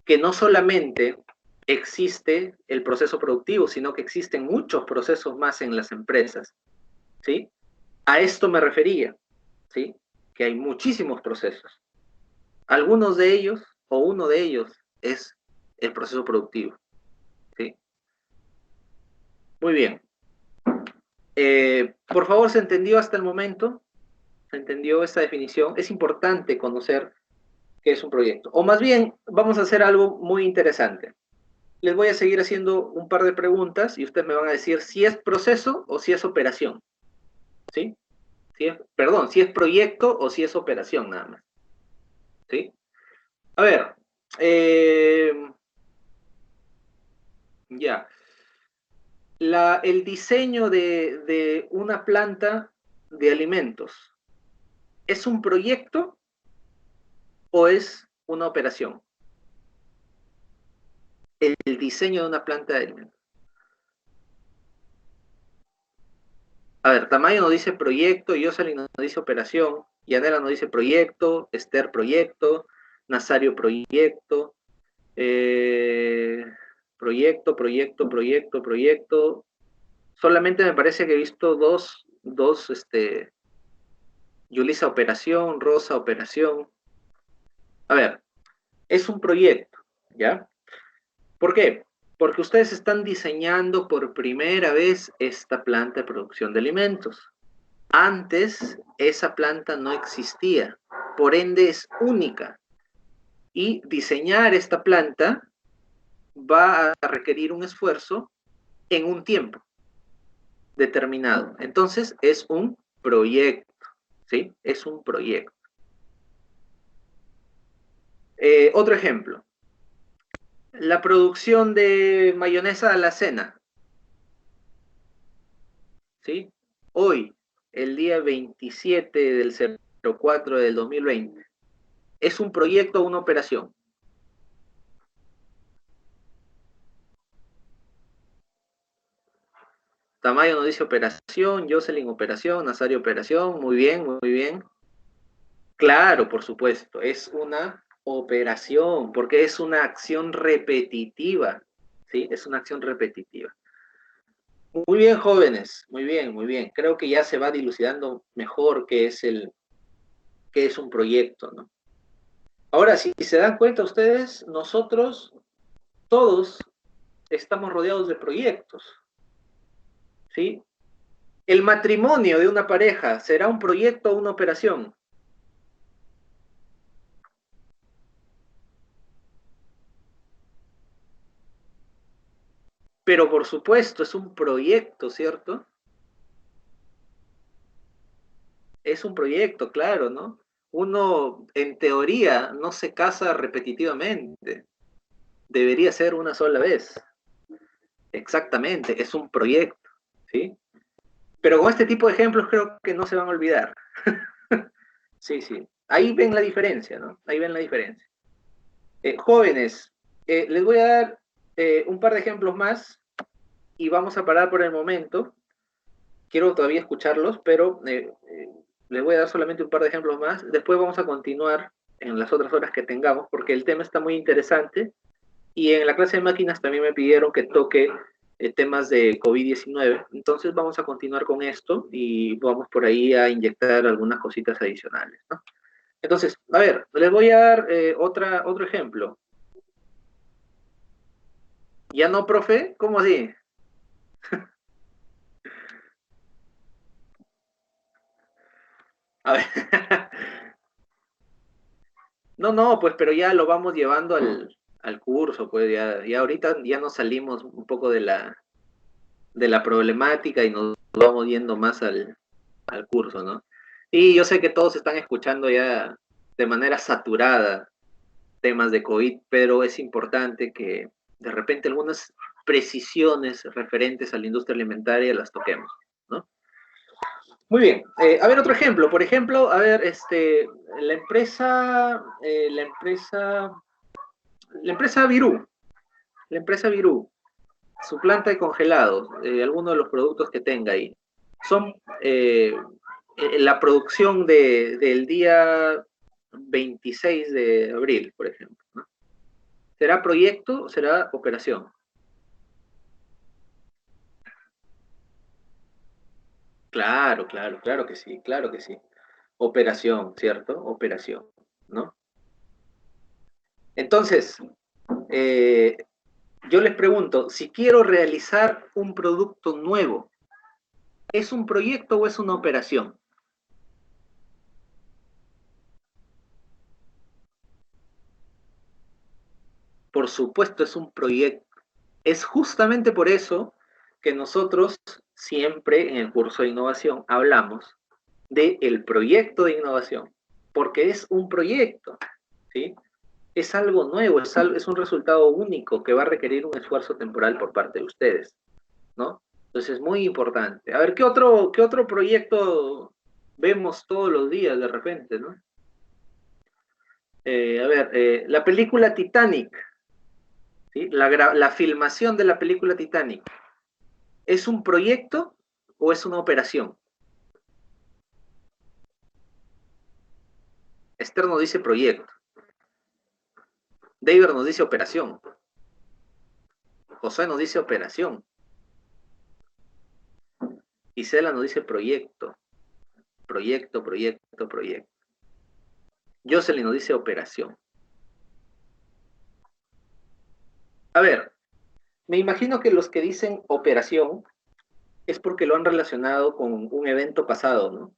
que no solamente existe el proceso productivo, sino que existen muchos procesos más en las empresas, ¿sí? A esto me refería, ¿sí? Que hay muchísimos procesos. Algunos de ellos, o uno de ellos, es el proceso productivo, ¿sí? Muy bien. Por favor, ¿se entendió hasta el momento? ¿Se entendió esta definición? Es importante conocer qué es un proyecto. O más bien, vamos a hacer algo muy interesante. Les voy a seguir haciendo un par de preguntas y ustedes me van a decir si es proceso o si es operación, ¿sí? Perdón, si es proyecto o si es operación nada más, ¿sí? A ver, ya. El diseño de una planta de alimentos, ¿es un proyecto o es una operación? El diseño de una planta de alimentos. A ver, Tamayo nos dice proyecto, Jocelyn nos dice operación, Yanela nos dice proyecto, Esther proyecto, Nazario proyecto, proyecto. Solamente me parece que he visto dos, Yulisa operación, Rosa operación. A ver, es un proyecto, ¿ya? ¿Por qué? Porque ustedes están diseñando por primera vez esta planta de producción de alimentos. Antes, esa planta no existía, por ende es única. Y diseñar esta planta va a requerir un esfuerzo en un tiempo determinado. Entonces, es un proyecto, ¿sí? Es un proyecto. Otro ejemplo. La producción de mayonesa a la cena, ¿sí? Hoy, el día 27 del 04 del 2020, ¿es un proyecto o una operación? Tamayo nos dice operación, Jocelyn operación, Nazario operación, muy bien, muy bien. Claro, por supuesto, es una operación, porque es una acción repetitiva, ¿sí? Es una acción repetitiva. Muy bien, jóvenes, muy bien, muy bien. Creo que ya se va dilucidando mejor qué es un proyecto, ¿no? Ahora, si se dan cuenta ustedes, nosotros todos estamos rodeados de proyectos, ¿sí? El matrimonio de una pareja, ¿será un proyecto o una operación? Pero por supuesto, es un proyecto, ¿cierto? Es un proyecto, claro, ¿no? Uno, en teoría, no se casa repetitivamente. Debería ser una sola vez. Exactamente, es un proyecto, ¿sí? Pero con este tipo de ejemplos creo que no se van a olvidar. Sí, sí. Ahí ven la diferencia, ¿no? Ahí ven la diferencia. Jóvenes, les voy a dar un par de ejemplos más y vamos a parar por el momento. Quiero todavía escucharlos, pero les voy a dar solamente un par de ejemplos más. Después vamos a continuar en las otras horas que tengamos, porque el tema está muy interesante. Y en la clase de máquinas también me pidieron que toque temas de COVID-19. Entonces vamos a continuar con esto y vamos por ahí a inyectar algunas cositas adicionales, ¿no? Entonces, a ver, les voy a dar otro ejemplo. ¿Ya no, profe? ¿Cómo así? A ver. No, pues, pero ya lo vamos llevando al curso, pues, ya ahorita ya nos salimos un poco de la problemática y nos vamos yendo más al curso, ¿no? Y yo sé que todos están escuchando ya de manera saturada temas de COVID, pero es importante que de repente algunas precisiones referentes a la industria alimentaria las toquemos, ¿no? Muy bien. A ver, otro ejemplo. Por ejemplo, a ver, la empresa Virú, su planta de congelados, algunos de los productos que tenga ahí, son la producción del día 26 de abril, por ejemplo, ¿no? ¿Será proyecto o será operación? Claro que sí, claro que sí. Operación, ¿cierto? Operación, ¿no? Entonces, eh, yo les pregunto, si quiero realizar un producto nuevo, ¿es un proyecto o es una operación? Por supuesto, es un proyecto. Es justamente por eso que nosotros siempre en el curso de innovación hablamos del proyecto de innovación, porque es un proyecto, ¿sí? Es algo nuevo, es un resultado único que va a requerir un esfuerzo temporal por parte de ustedes, ¿no? Entonces es muy importante. A ver, ¿qué otro proyecto vemos todos los días de repente, ¿no? A ver, la película Titanic, ¿sí? La filmación de la película Titanic, ¿es un proyecto o es una operación? Esther nos dice proyecto. David nos dice operación. José nos dice operación. Isela nos dice proyecto. Proyecto. Jocelyn nos dice operación. A ver, me imagino que los que dicen operación es porque lo han relacionado con un evento pasado, ¿no?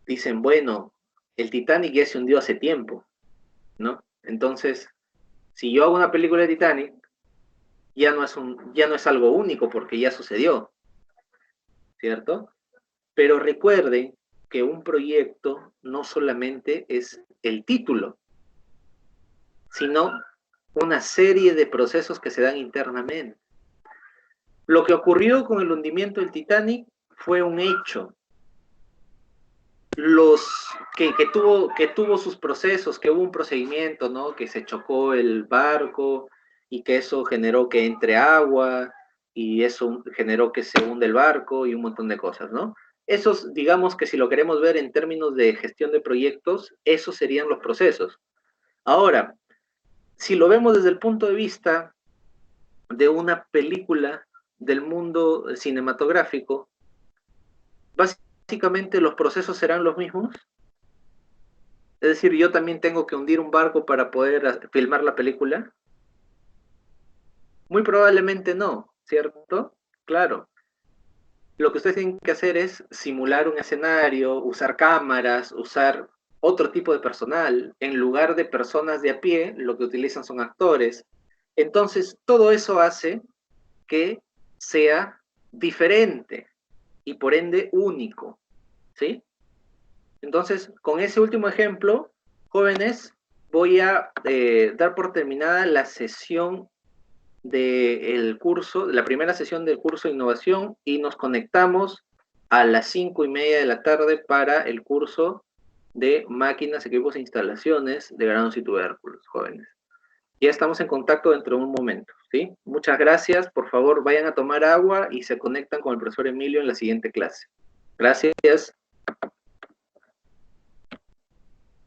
Dicen, bueno, el Titanic ya se hundió hace tiempo, ¿no? Entonces, si yo hago una película de Titanic, ya no es algo único porque ya sucedió, ¿cierto? Pero recuerden que un proyecto no solamente es el título, sino una serie de procesos que se dan internamente. Lo que ocurrió con el hundimiento del Titanic fue un hecho. Que tuvo sus procesos, que hubo un procedimiento, ¿no? Que se chocó el barco y que eso generó que entre agua y eso generó que se hunde el barco y un montón de cosas, ¿no? Esos, digamos que si lo queremos ver en términos de gestión de proyectos, esos serían los procesos. Ahora, si lo vemos desde el punto de vista de una película del mundo cinematográfico, básicamente los procesos serán los mismos. Es decir, yo también tengo que hundir un barco para poder filmar la película. Muy probablemente no, ¿cierto? Claro. Lo que ustedes tienen que hacer es simular un escenario, usar cámaras, usar otro tipo de personal. En lugar de personas de a pie, lo que utilizan son actores. Entonces, todo eso hace que sea diferente y por ende único, ¿sí? Entonces, con ese último ejemplo, jóvenes, voy a dar por terminada la sesión del curso, la primera sesión del curso de innovación, y nos conectamos a las 5:30 de la tarde para el curso de máquinas, equipos e instalaciones de granos y tubérculos, jóvenes. Ya estamos en contacto dentro de un momento, ¿sí? Muchas gracias, por favor vayan a tomar agua y se conectan con el profesor Emilio en la siguiente clase. Gracias.